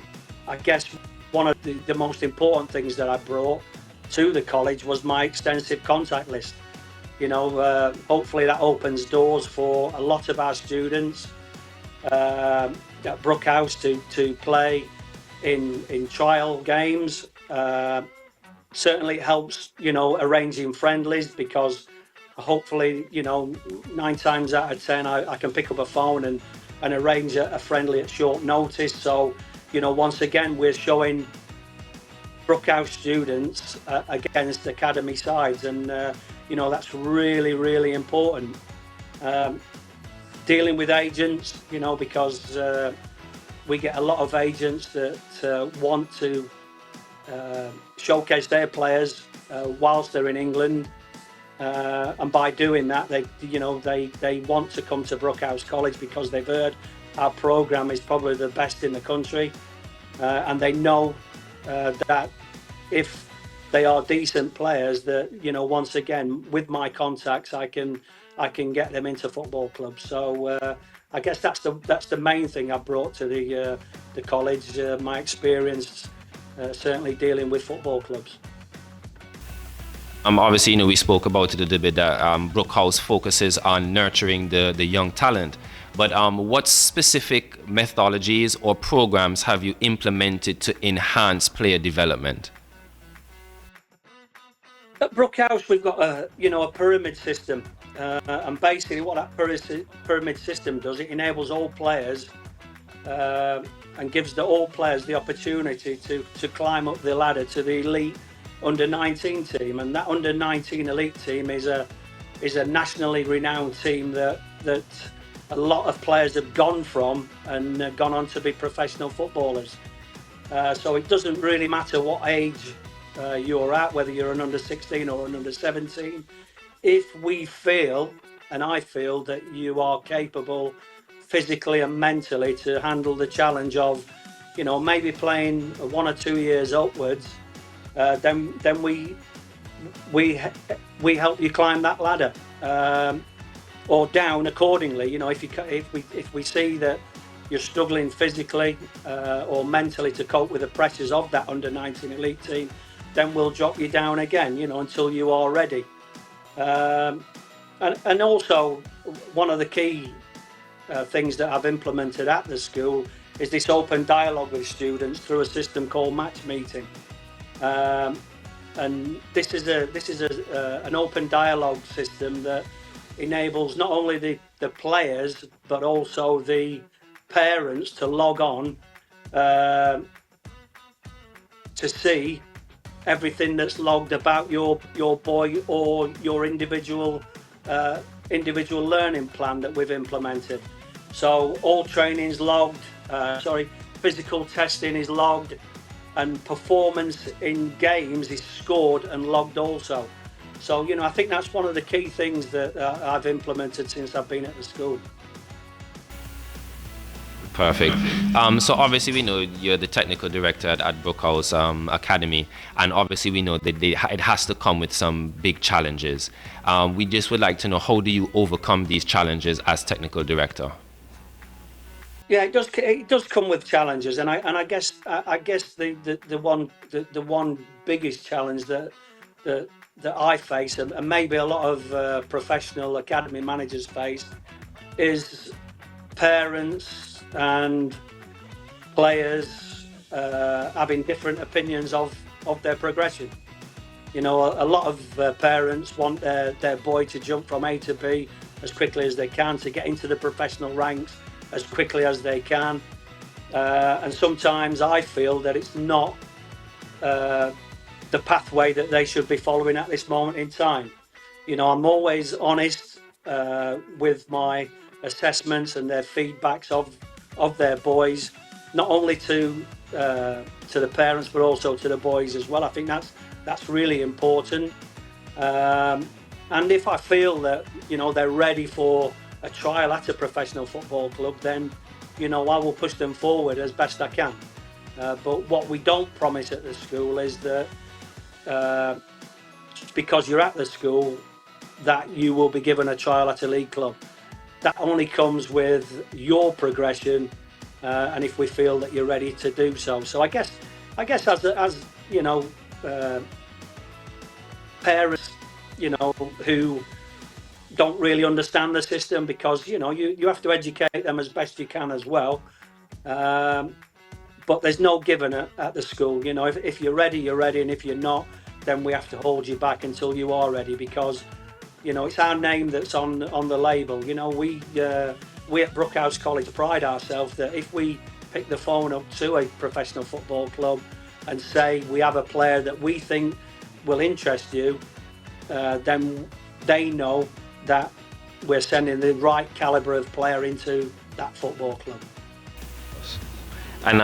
guess one of the most important things that I brought to the college was my extensive contact list. Hopefully that opens doors for a lot of our students at Brooke House to play in trial games. Certainly it helps, arranging friendlies, because hopefully, 9 times out of 10 I can pick up a phone and arrange a friendly at short notice. So, once again, we're showing Brooke House students against academy sides, and that's really, really important. Dealing with agents, because we get a lot of agents that want to showcase their players whilst they're in England, and by doing that, they want to come to Brooke College because they've heard our program is probably the best in the country, and they know that if they are decent players, that once again, with my contacts, I can get them into football clubs. So I guess that's the main thing I brought to the college. My experience, certainly dealing with football clubs. Obviously, we spoke about it a little bit, that Brooke House focuses on nurturing the young talent. But what specific methodologies or programs have you implemented to enhance player development? At Brooke House, we've got a pyramid system, and basically what that pyramid system does, it enables all players and gives all players the opportunity to climb up the ladder to the elite under-19 team. And that under-19 elite team is a nationally renowned team that a lot of players have gone from and gone on to be professional footballers. So it doesn't really matter what age you're at, whether you're an under-16 or an under-17. If we feel, and I feel, that you are capable physically and mentally to handle the challenge of, maybe playing 1 or 2 years upwards, then we help you climb that ladder, or down accordingly. If we see that you're struggling physically or mentally to cope with the pressures of that under-19 elite team, then we'll drop you down again, until you are ready. And also, one of the key things that I've implemented at the school is this open dialogue with students through a system called match meeting. And this is an open dialogue system that enables not only the players but also the parents to log on to see everything that's logged about your boy or your individual learning plan that we've implemented. So all training's logged, physical testing is logged, and performance in games is scored and logged also. So, I think that's one of the key things that I've implemented since I've been at the school. Perfect. So obviously we know you're the technical director at Brooke House Academy, and obviously we know that it has to come with some big challenges. We just would like to know, how do you overcome these challenges as technical director? Yeah, it does come with challenges, and I guess the one biggest challenge that I face, and maybe a lot of professional academy managers face, is parents and players having different opinions of their progression. A lot of parents want their boy to jump from A to B as quickly as they can, to get into the professional ranks as quickly as they can, and sometimes I feel that it's not the pathway that they should be following at this moment in time. I'm always honest with my assessments and their feedbacks of their boys, not only to the parents but also to the boys as well. I think that's really important. And if I feel that they're ready for a trial at a professional football club, then I will push them forward as best I can. But what we don't promise at the school is that because you're at the school that you will be given a trial at a league club. that only comes with your progression, and if we feel that you're ready to do so. So I guess as you know, parents, you know, who don't really understand the system, because you know you have to educate them as best you can as well. But there's no giving at the school. You know, if you're ready, you're ready, and if you're not, then we have to hold you back until you are ready, because you know it's our name that's on the label. You know, we at Brooke College pride ourselves that if we pick the phone up to a professional football club and say we have a player that we think will interest you, then they know that we're sending the right caliber of player into that football club. And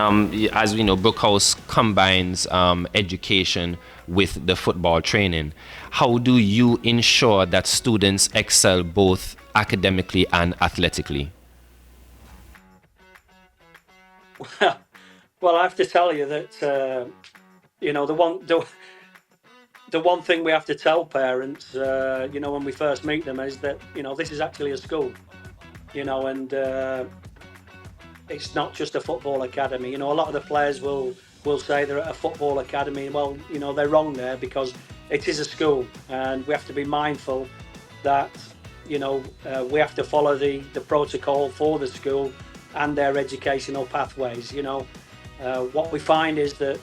as we know, Brooke House combines education with the football training. How do you ensure that students excel both academically and athletically? Well, I have to tell you that you know the one thing we have to tell parents, you know, when we first meet them, is that you know this is actually a school, you know, and it's not just a football academy. You know, a lot of the players will say they're at a football academy. Well, you know, they're wrong there, because it is a school, and we have to be mindful that you know we have to follow the protocol for the school and their educational pathways. You know, what we find is that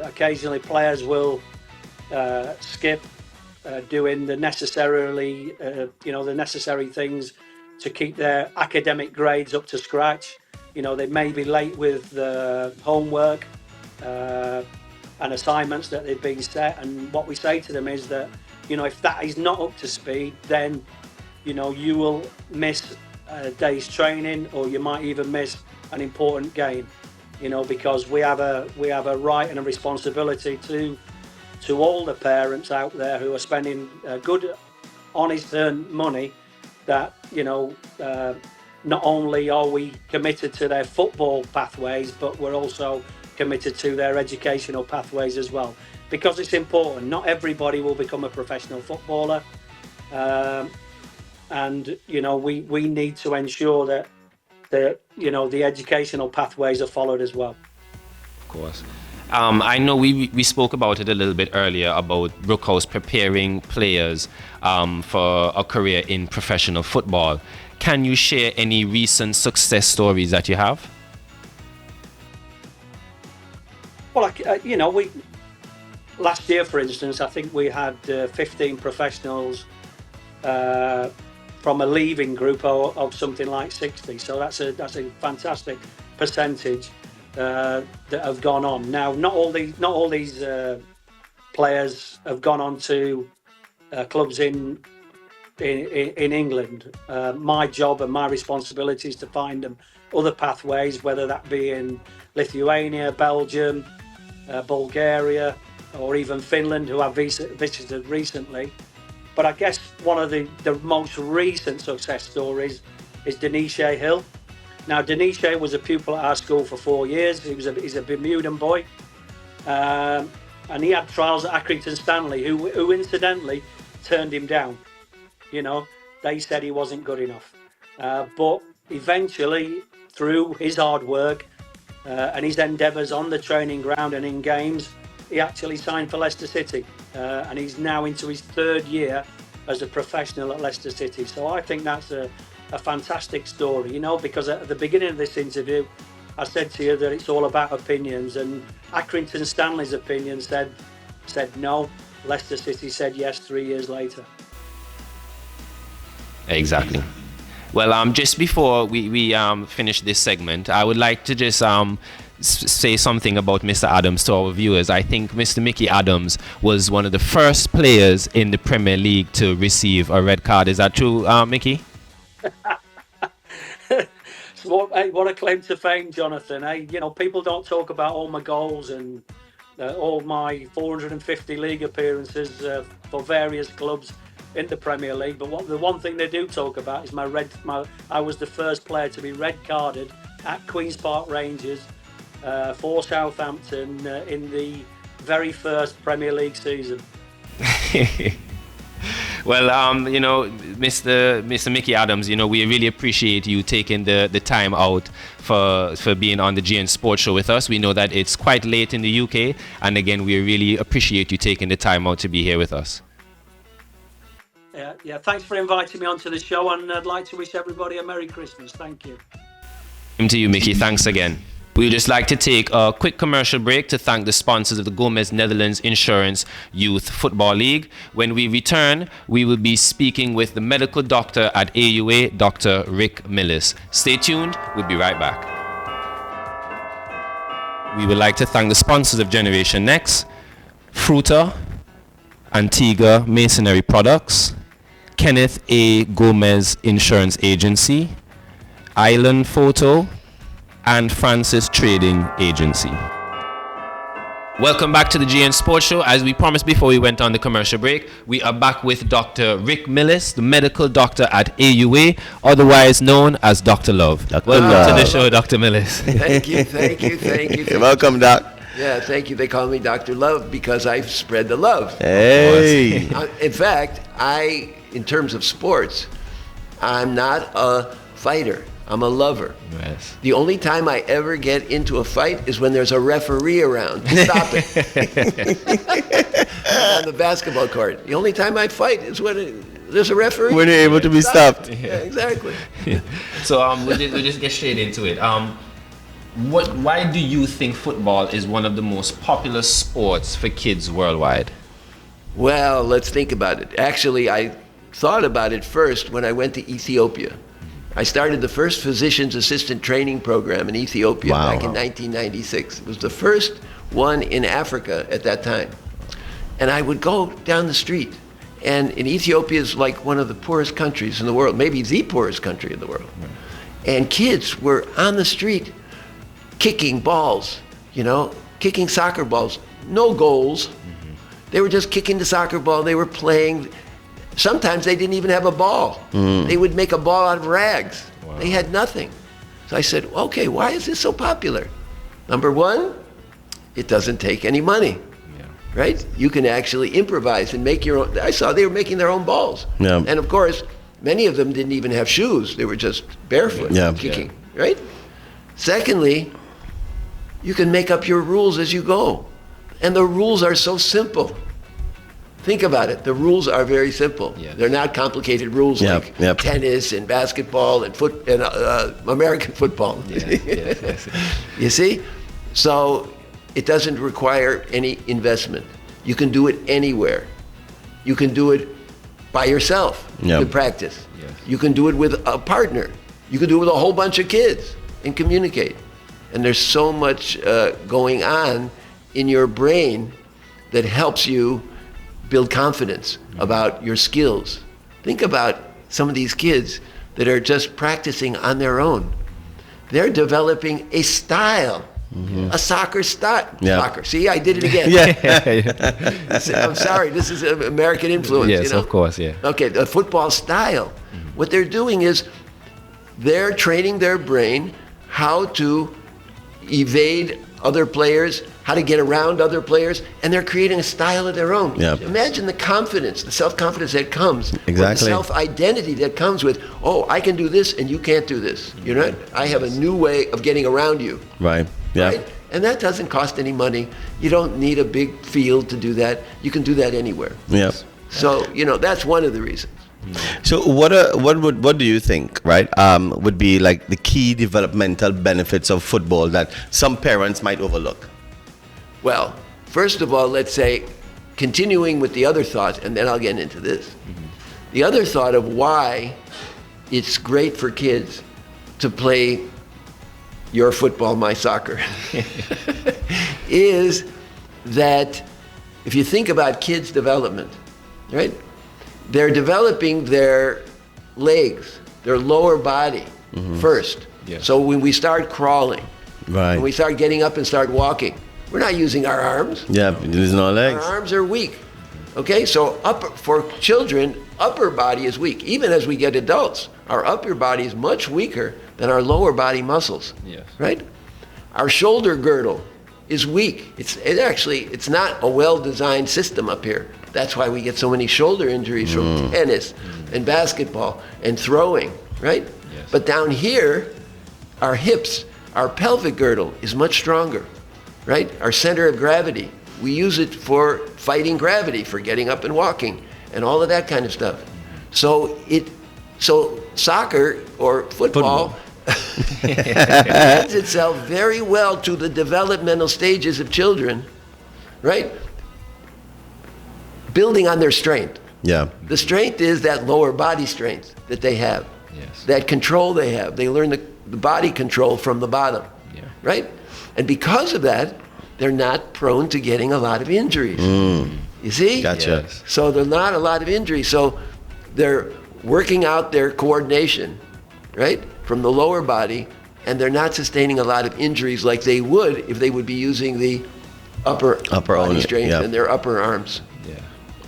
occasionally players will skip doing the necessary things to keep their academic grades up to scratch. You know, they may be late with homework and assignments that they've been set, and what we say to them is that, you know, if that is not up to speed, then, you know, you will miss a day's training, or you might even miss an important game, you know, because we have a right and a responsibility to all the parents out there who are spending good, honest earned money, that, you know, not only are we committed to their football pathways, but we're also committed to their educational pathways as well, because it's important. Not everybody will become a professional footballer, and you know we need to ensure that the educational pathways are followed as well. Of course. I know we spoke about it a little bit earlier about Brooke House preparing players for a career in professional football. Can you share any recent success stories that you have? Well, you know, last year, for instance, I think we had 15 professionals from a leaving group of something like 60. So that's a fantastic percentage that have gone on. Now, not all these players have gone on to clubs in England. My job and my responsibility is to find them other pathways, whether that be in Lithuania, Belgium, Bulgaria, or even Finland, who I've visited recently. But I guess one of the most recent success stories is Denisha Hill. Now, Denisha was a pupil at our school for 4 years. He's a Bermudan boy, and he had trials at Accrington Stanley, who incidentally turned him down. You know, they said he wasn't good enough. But eventually, through his hard work and his endeavours on the training ground and in games, he actually signed for Leicester City. And he's now into his 3rd year as a professional at Leicester City. So I think that's a fantastic story, you know, because at the beginning of this interview, I said to you that it's all about opinions, and Accrington Stanley's opinion said no. Leicester City said yes 3 years later. Exactly. Well, just before we finish this segment, I would like to just say something about Mr. Adams to our viewers. I think Mr. Micky Adams was one of the first players in the Premier League to receive a red card. Is that true, Micky? What a claim to fame, Jonathan. You know, people don't talk about all my goals and all my 450 league appearances for various clubs in the Premier League, but the one thing they do talk about is I was the first player to be red carded at Queen's Park Rangers for Southampton in the very first Premier League season. Well, Mr. Micky Adams, we really appreciate you taking the time out for being on the GN Sports Show with us. We know that it's quite late in the UK, and again, we really appreciate you taking the time out to be here with us. Yeah, thanks for inviting me onto the show, and I'd like to wish everybody a Merry Christmas. Thank you. Same to you, Micky. Thanks again. We'd just like to take a quick commercial break to thank the sponsors of the Gomez Netherlands Insurance Youth Football League. When we return, we will be speaking with the medical doctor at AUA, Dr. Rick Millis. Stay tuned. We'll be right back. We would like to thank the sponsors of Generation Next, Fruta, Antigua Masonry Products, Kenneth A. Gomez Insurance Agency, Island Photo, and Francis Trading Agency. Welcome back to the GN Sports Show. As we promised before we went on the commercial break, we are back with Dr. Rick Millis, the medical doctor at AUA, otherwise known as Dr. Love. Welcome to the show, Dr. Millis. Thank you. You're welcome, Doc. Yeah, thank you. They call me Dr. Love because I spread the love. Hey. In fact, in terms of sports, I'm not a fighter. I'm a lover. Yes. The only time I ever get into a fight is when there's a referee around. Stop it. On the basketball court. The only time I fight is when there's a referee. When you're able to be stopped. Yeah, exactly. So we'll just get straight into it. Why do you think football is one of the most popular sports for kids worldwide? Well, let's think about it. Actually, I thought about it first when I went to Ethiopia. I started the first physician's assistant training program in Ethiopia back in 1996. It was the first one in Africa at that time. And I would go down the street, and Ethiopia is like one of the poorest countries in the world, maybe the poorest country in the world. And kids were on the street kicking balls, kicking soccer balls, no goals. They were just kicking the soccer ball, they were playing. Sometimes they didn't even have a ball. They would make a ball out of rags. Wow. They had nothing. So I said, okay, why is this so popular? Number one, it doesn't take any money, right? You can actually improvise and make your own. I saw they were making their own balls. Yeah. And of course, many of them didn't even have shoes. They were just barefoot kicking, right? Secondly, you can make up your rules as you go. And the rules are so simple. Think about it. The rules are very simple. Yeah. They're not complicated rules like tennis and basketball and American football. Yes. You see? So it doesn't require any investment. You can do it anywhere. You can do it by yourself. You can practice. Yes. You can do it with a partner. You can do it with a whole bunch of kids and communicate. And there's so much going on in your brain that helps you build confidence about your skills. Think about some of these kids that are just practicing on their own. They're developing a style, a soccer style. Soccer. See, I did it again. I'm sorry, this is an American influence. Yes, of course, Okay, the football style. What they're doing is they're training their brain how to evade other players, how to get around other players, and they're creating a style of their own. Yep. Imagine the confidence, the self-confidence that comes, the self-identity that comes with, I can do this and you can't do this. I have a new way of getting around you. Right. Yeah. Right? And that doesn't cost any money. You don't need a big field to do that. You can do that anywhere. Yeah. So, that's one of the reasons. So what do you think, right, would be like the key developmental benefits of football that some parents might overlook? Well, first of all, let's say, continuing with the other thought, and then I'll get into this. The other thought of why it's great for kids to play your football, my soccer, is that if you think about kids' development, right? They're developing their legs, their lower body first. Yeah. So when we start crawling, when we start getting up and start walking, we're not using our arms. Yeah, using our legs. Our arms are weak. Okay, so for children, upper body is weak. Even as we get adults, our upper body is much weaker than our lower body muscles. Yes. Right? Our shoulder girdle is weak. It's not a well-designed system up here. That's why we get so many shoulder injuries from tennis and basketball and throwing, right? Yes. But down here, our hips, our pelvic girdle is much stronger, right? Our center of gravity, we use it for fighting gravity, for getting up and walking, and all of that kind of stuff. So soccer or football lends itself very well to the developmental stages of children, right? Building on their strength. Yeah. The strength is that lower body strength that they have, Yes. that control they have. They learn the body control from the bottom, Yeah. right? And because of that, they're not prone to getting a lot of injuries. You see? Gotcha. Yes. So there's not a lot of injuries. So they're working out their coordination, right, from the lower body, and they're not sustaining a lot of injuries like they would if they would be using the upper body only, strength yeah. and their upper arms. Yeah.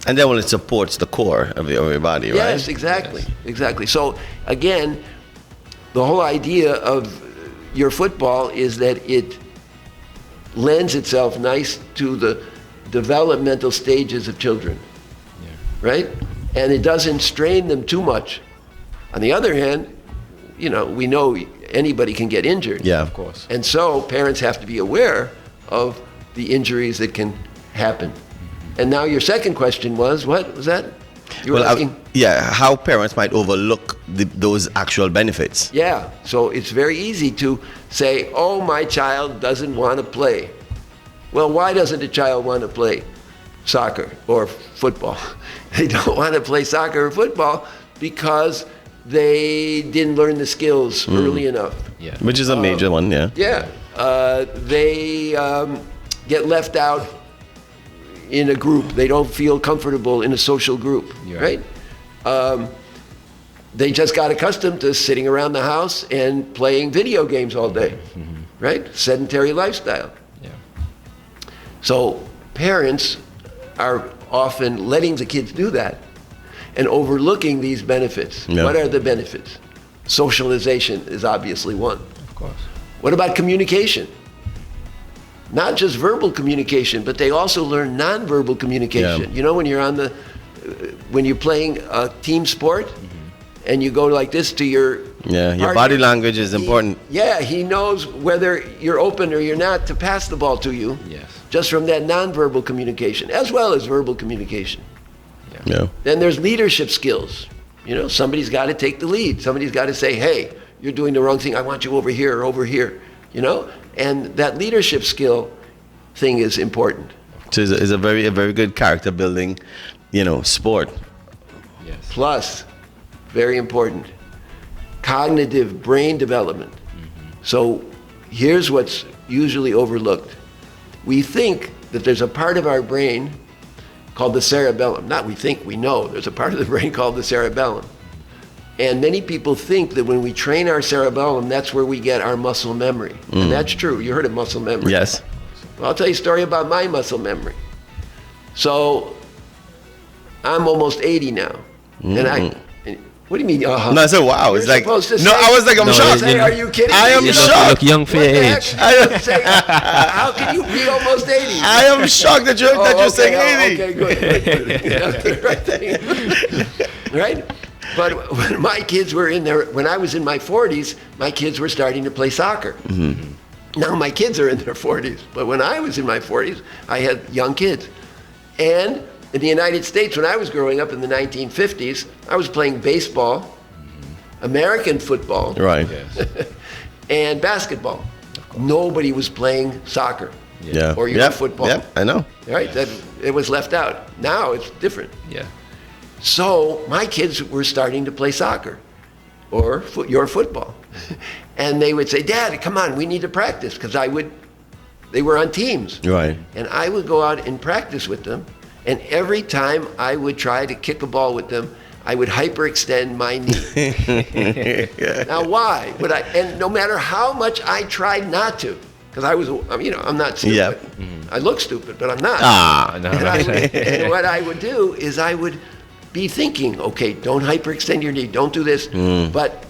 And then when it supports the core of your body, right? Yes, exactly, exactly. So again, the whole idea of your football is that it lends itself nice to the developmental stages of children, right? And it doesn't strain them too much. On the other hand, we know anybody can get injured. Yeah. Of course. And so parents have to be aware of the injuries that can happen. And now your second question was, what was that? You were asking? How parents might overlook those actual benefits. Yeah, so it's very easy to say, oh, my child doesn't want to play. Well, why doesn't a child want to play soccer or football? They don't want to play soccer or football because they didn't learn the skills early enough. Yeah. Which is a major one, yeah. Yeah, they get left out in a group. They don't feel comfortable in a social group, right? They just got accustomed to sitting around the house and playing video games all day, right? Sedentary lifestyle. Yeah. So parents are often letting the kids do that and overlooking these benefits. Yeah. What are the benefits? Socialization is obviously one. Of course. What about communication? Not just verbal communication, but they also learn nonverbal communication. Yeah. You know, when you're playing a team sport and you go like this to your Yeah, your partner, body language is important. he knows whether you're open or you're not to pass the ball to you. Yes. Just from that nonverbal communication, as well as verbal communication. Yeah. Then there's leadership skills. Somebody's got to take the lead. Somebody's got to say, hey, you're doing the wrong thing. I want you over here or over here. And that leadership skill thing is important. So it's a very good character building, sport. Yes. Plus, very important, cognitive brain development. So here's what's usually overlooked. We think that there's a part of our brain called the cerebellum. Not we think, we know there's a part of the brain called the cerebellum. And many people think that when we train our cerebellum, that's where we get our muscle memory. And that's true. You heard of muscle memory. Yes. Well, I'll tell you a story about my muscle memory. So I'm almost 80 now. And what do you mean? No, I said, wow. It's like, supposed to no, say- I was like, I'm No, shocked. say, are you kidding I me? am You shocked. look young for What your the age. heck? Say, how can you be almost 80? I am shocked that you're saying 80. Okay, good. Right thing. Right? But when my kids were when I was in my 40s, my kids were starting to play soccer. Now my kids are in their 40s, but when I was in my 40s, I had young kids. And in the United States, when I was growing up in the 1950s, I was playing baseball, American football, Right. and basketball. Nobody was playing soccer Yeah. or Yep. football. Yep, I know. Right? That it was left out. Now it's different. Yeah. So my kids were starting to play soccer or your football. And they would say, Dad, come on, we need to practice. Because they were on teams. Right. And I would go out and practice with them. And every time I would try to kick a ball with them, I would hyperextend my knee. Now, why would I? And no matter how much I tried not to, because I'm not stupid. Yeah. I look stupid, but I'm not. No. And what I would do is I would be thinking, okay, don't hyperextend your knee, don't do this, but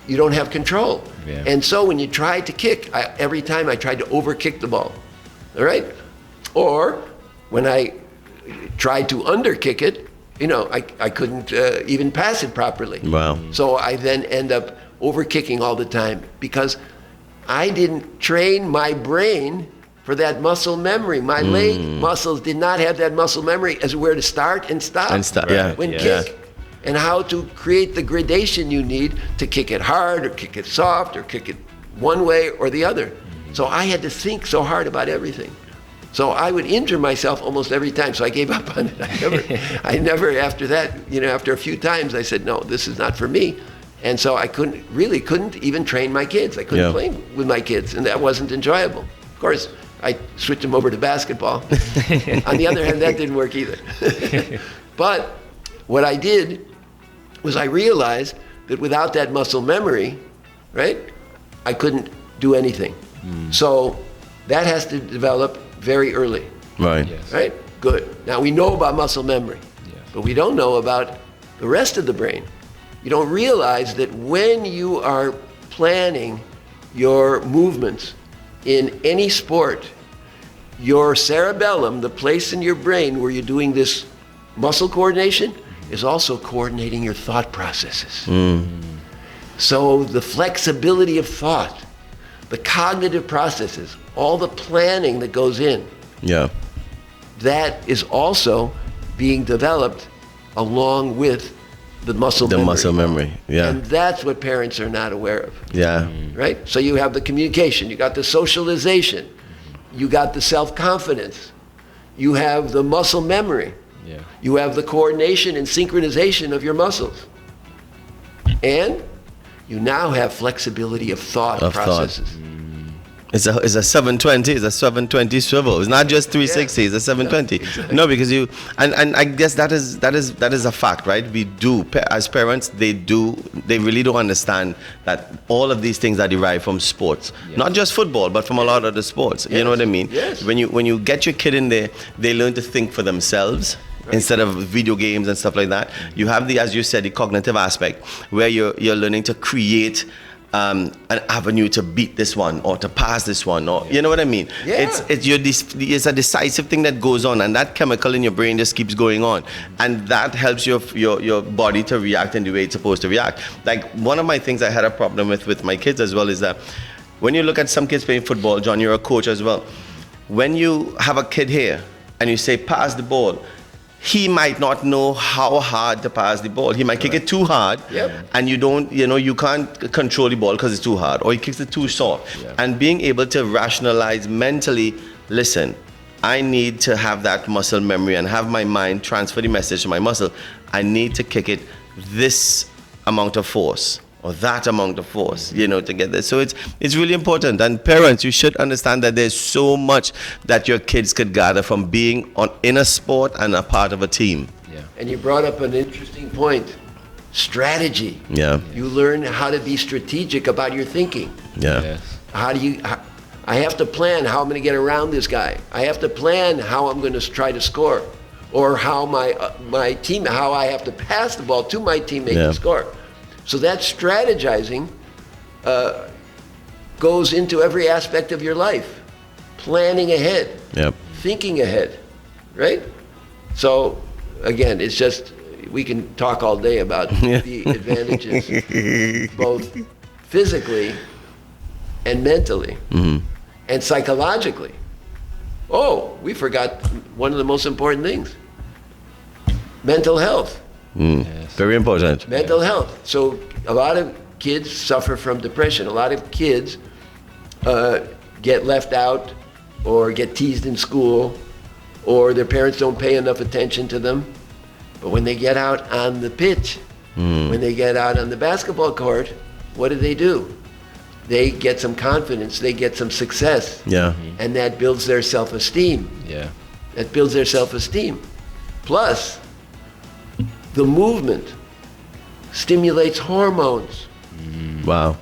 you don't have control. Yeah. And so when you try to kick, every time I tried to overkick the ball, all right? Or when I tried to underkick it, I couldn't even pass it properly. Wow. So I then end up overkicking all the time because I didn't train my brain for that muscle memory. My leg muscles did not have that muscle memory as where to start and stop. When kick. And how to create the gradation you need to kick it hard or kick it soft or kick it one way or the other. So I had to think so hard about everything. So I would injure myself almost every time. So I gave up on it. I never after that, after a few times, I said, no, this is not for me. And so I couldn't even train my kids. I couldn't play with my kids, and that wasn't enjoyable. Of course, I switched them over to basketball. On the other hand, that didn't work either. But what I did was I realized that without that muscle memory, right, I couldn't do anything. So that has to develop very early. Right. Right? Good. Now we know about muscle memory, but we don't know about the rest of the brain. You don't realize that when you are planning your movements in any sport, your cerebellum, the place in your brain where you're doing this muscle coordination, is also coordinating your thought processes. So the flexibility of thought, the cognitive processes, all the planning that goes in, that is also being developed along with the muscle memory. And that's what parents are not aware of. Right? So you have the communication, you got the socialization, you got the self-confidence, you have the muscle memory, you have the coordination and synchronization of your muscles. And you now have flexibility of thought processes. It's a 720. It's a 720 swivel. It's not just 360. It's a 720. Exactly. No, because and I guess that is a fact, right? We do as parents. They really don't understand that all of these things are derived from sports, not just football, but from a lot of the sports. You know what I mean? Yes. When you get your kid in there, they learn to think for themselves. Right. Instead of video games and stuff like that, you have as you said, the cognitive aspect where you're learning to create an avenue to beat this one or to pass this one, or you know what I mean? It's a decisive thing that goes on, and that chemical in your brain just keeps going on, and that helps your body to react in the way it's supposed to react. Like one of my things I had a problem with my kids as well is that when you look at some kids playing football, John, you're a coach as well. When you have a kid here and you say pass the ball, he might not know how hard to pass the ball. He might kick it too hard, and you can't control the ball because it's too hard, or he kicks it too soft. And being able to rationalize mentally, listen, I need to have that muscle memory and have my mind transfer the message to my muscle. I need to kick it this amount of force or that amount of force, to get this. So it's really important. And parents, you should understand that there's so much that your kids could gather from being in a sport and a part of a team. And you brought up an interesting point. Strategy. You learn how to be strategic about your thinking. I have to plan how I'm going to get around this guy. I have to plan how I'm going to try to score, or how my team, how I have to pass the ball to my teammate to score. So that strategizing goes into every aspect of your life. Planning ahead, thinking ahead, right? So again, it's just, we can talk all day about the advantages, both physically and mentally and psychologically. Oh, we forgot one of the most important things: mental health. Very important. Mental health. So a lot of kids suffer from depression. A lot of kids get left out or get teased in school, or their parents don't pay enough attention to them. But when they get out on the pitch, when they get out on the basketball court, what do? They get some confidence, they get some success. And that builds their self-esteem. That builds their self-esteem. Plus, the movement stimulates hormones. Wow.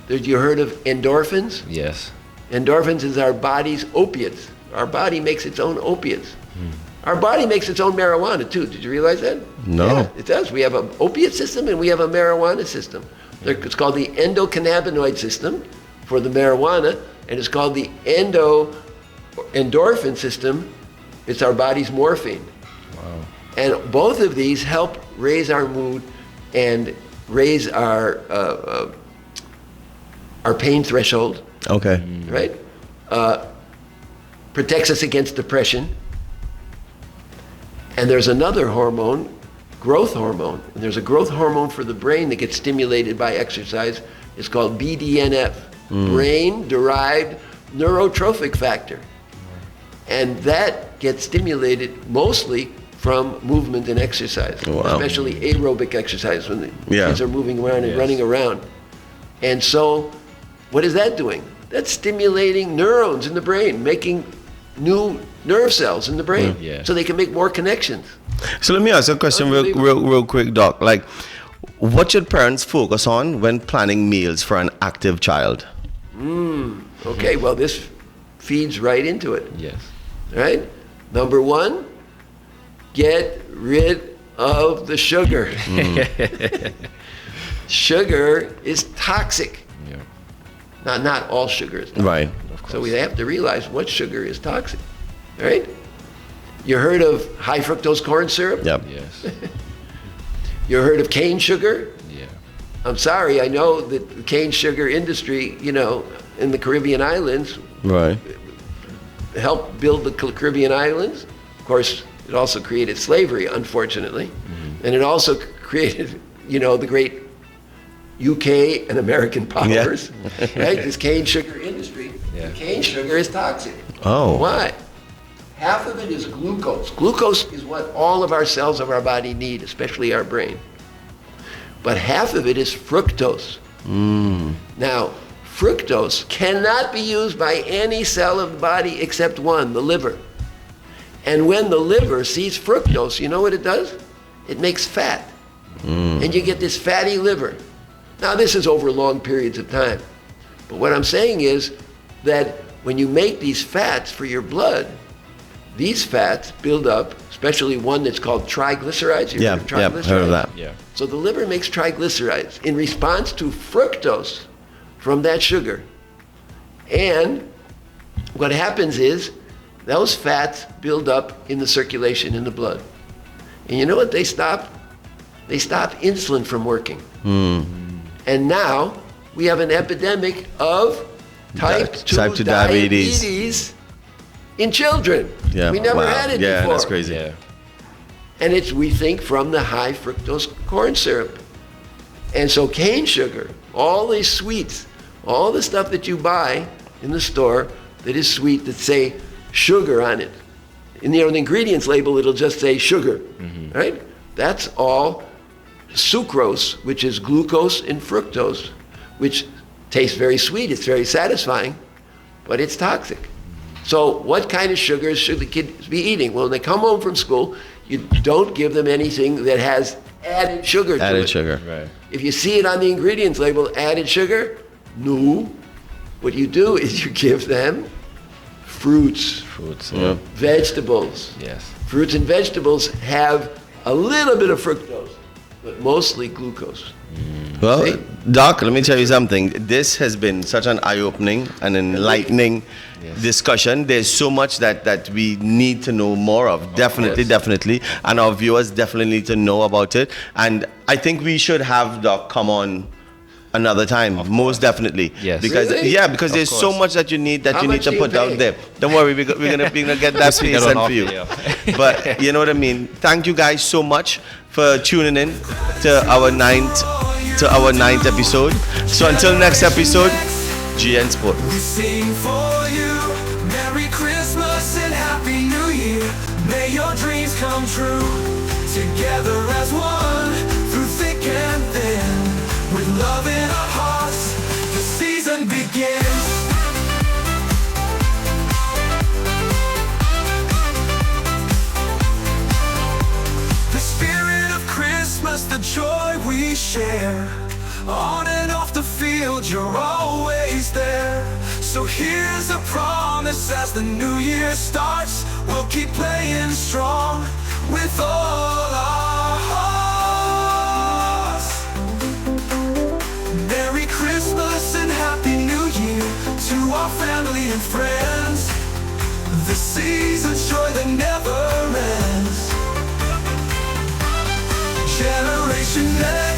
You heard of endorphins? Yes. Endorphins is our body's opiates. Our body makes its own opiates. Our body makes its own marijuana too. Did you realize that? No. Yeah, it does. We have an opiate system and we have a marijuana system. It's called the endocannabinoid system for the marijuana, and it's called the endorphin system It's our body's morphine. Wow. And both of these help raise our mood and raise our pain threshold, Okay. right? Protects us against depression. And there's another hormone, growth hormone. And there's a growth hormone for the brain that gets stimulated by exercise. It's called BDNF, brain-derived neurotrophic factor. And that gets stimulated mostly from movement and exercise, especially aerobic exercise when the kids are moving around and running around. And so what is that doing? That's stimulating neurons in the brain, making new nerve cells in the brain so they can make more connections. So let me ask you a question real quick, Doc. Like, what should parents focus on when planning meals for an active child? Okay, well, this feeds right into it. Yes. Right? Number one, get rid of the sugar. Sugar is toxic. Yeah. Not all sugar is toxic. Right. So we have to realize what sugar is toxic. Right? You heard of high fructose corn syrup? Yep. Yes. You heard of cane sugar? Yeah. I'm sorry, I know that the cane sugar industry, in the Caribbean islands, Right. helped build the Caribbean islands. Of course, it also created slavery, unfortunately. And it also created, the great UK and American powers, right? This cane sugar industry. Yeah. The cane sugar is toxic. Oh. Why? Half of it is glucose. Glucose is what all of our cells of our body need, especially our brain. But half of it is fructose. Now, fructose cannot be used by any cell of the body except one, the liver. And when the liver sees fructose, you know what it does? It makes fat. And you get this fatty liver. Now, this is over long periods of time. But what I'm saying is that when you make these fats for your blood, these fats build up, especially one that's called triglycerides. Yeah, heard of that. Yeah. So the liver makes triglycerides in response to fructose from that sugar. And what happens is those fats build up in the circulation in the blood. And you know what they stop? They stop insulin from working. And now we have an epidemic of type 2 diabetes in children. Yeah. We never had it yeah, before. That's crazy. Yeah. And it's, we think, from the high fructose corn syrup. And so cane sugar, all these sweets, all the stuff that you buy in the store that is sweet that say sugar on it. In the ingredients label, it'll just say sugar, right? That's all sucrose, which is glucose and fructose, which tastes very sweet, it's very satisfying, but it's toxic. So what kind of sugars should the kids be eating? Well, when they come home from school, you don't give them anything that has added sugar to it. Added sugar. Right. If you see it on the ingredients label, added sugar, no. What you do is you give them fruits, Fruits. Yeah. vegetables. Yes. Fruits and vegetables have a little bit of fructose, but mostly glucose. Well, See? Doc, let me tell you something. This has been such an eye-opening and enlightening discussion. There's so much that we need to know more of. Definitely. And our viewers definitely need to know about it. And I think we should have Doc come on another time, most definitely. Yes. Because Really? because there's so much that you need How much to do you put out pay? there. Don't worry, we're gonna get that We piece get on sent off for you. here. But you know what I mean. Thank you guys so much for tuning in to our ninth episode. So until next episode, GN Sport. We sing for you. Merry Christmas and Happy New Year. May your dreams come true. Together as one, through thick and thin. With love in our hearts, the season begins. The spirit of Christmas, the joy we share. On and off the field, you're always there. So here's a promise as the new year starts. We'll keep playing strong with all our hearts. Merry Christmas and Happy New Year to our family and friends. The seas of joy that never ends. Generation X.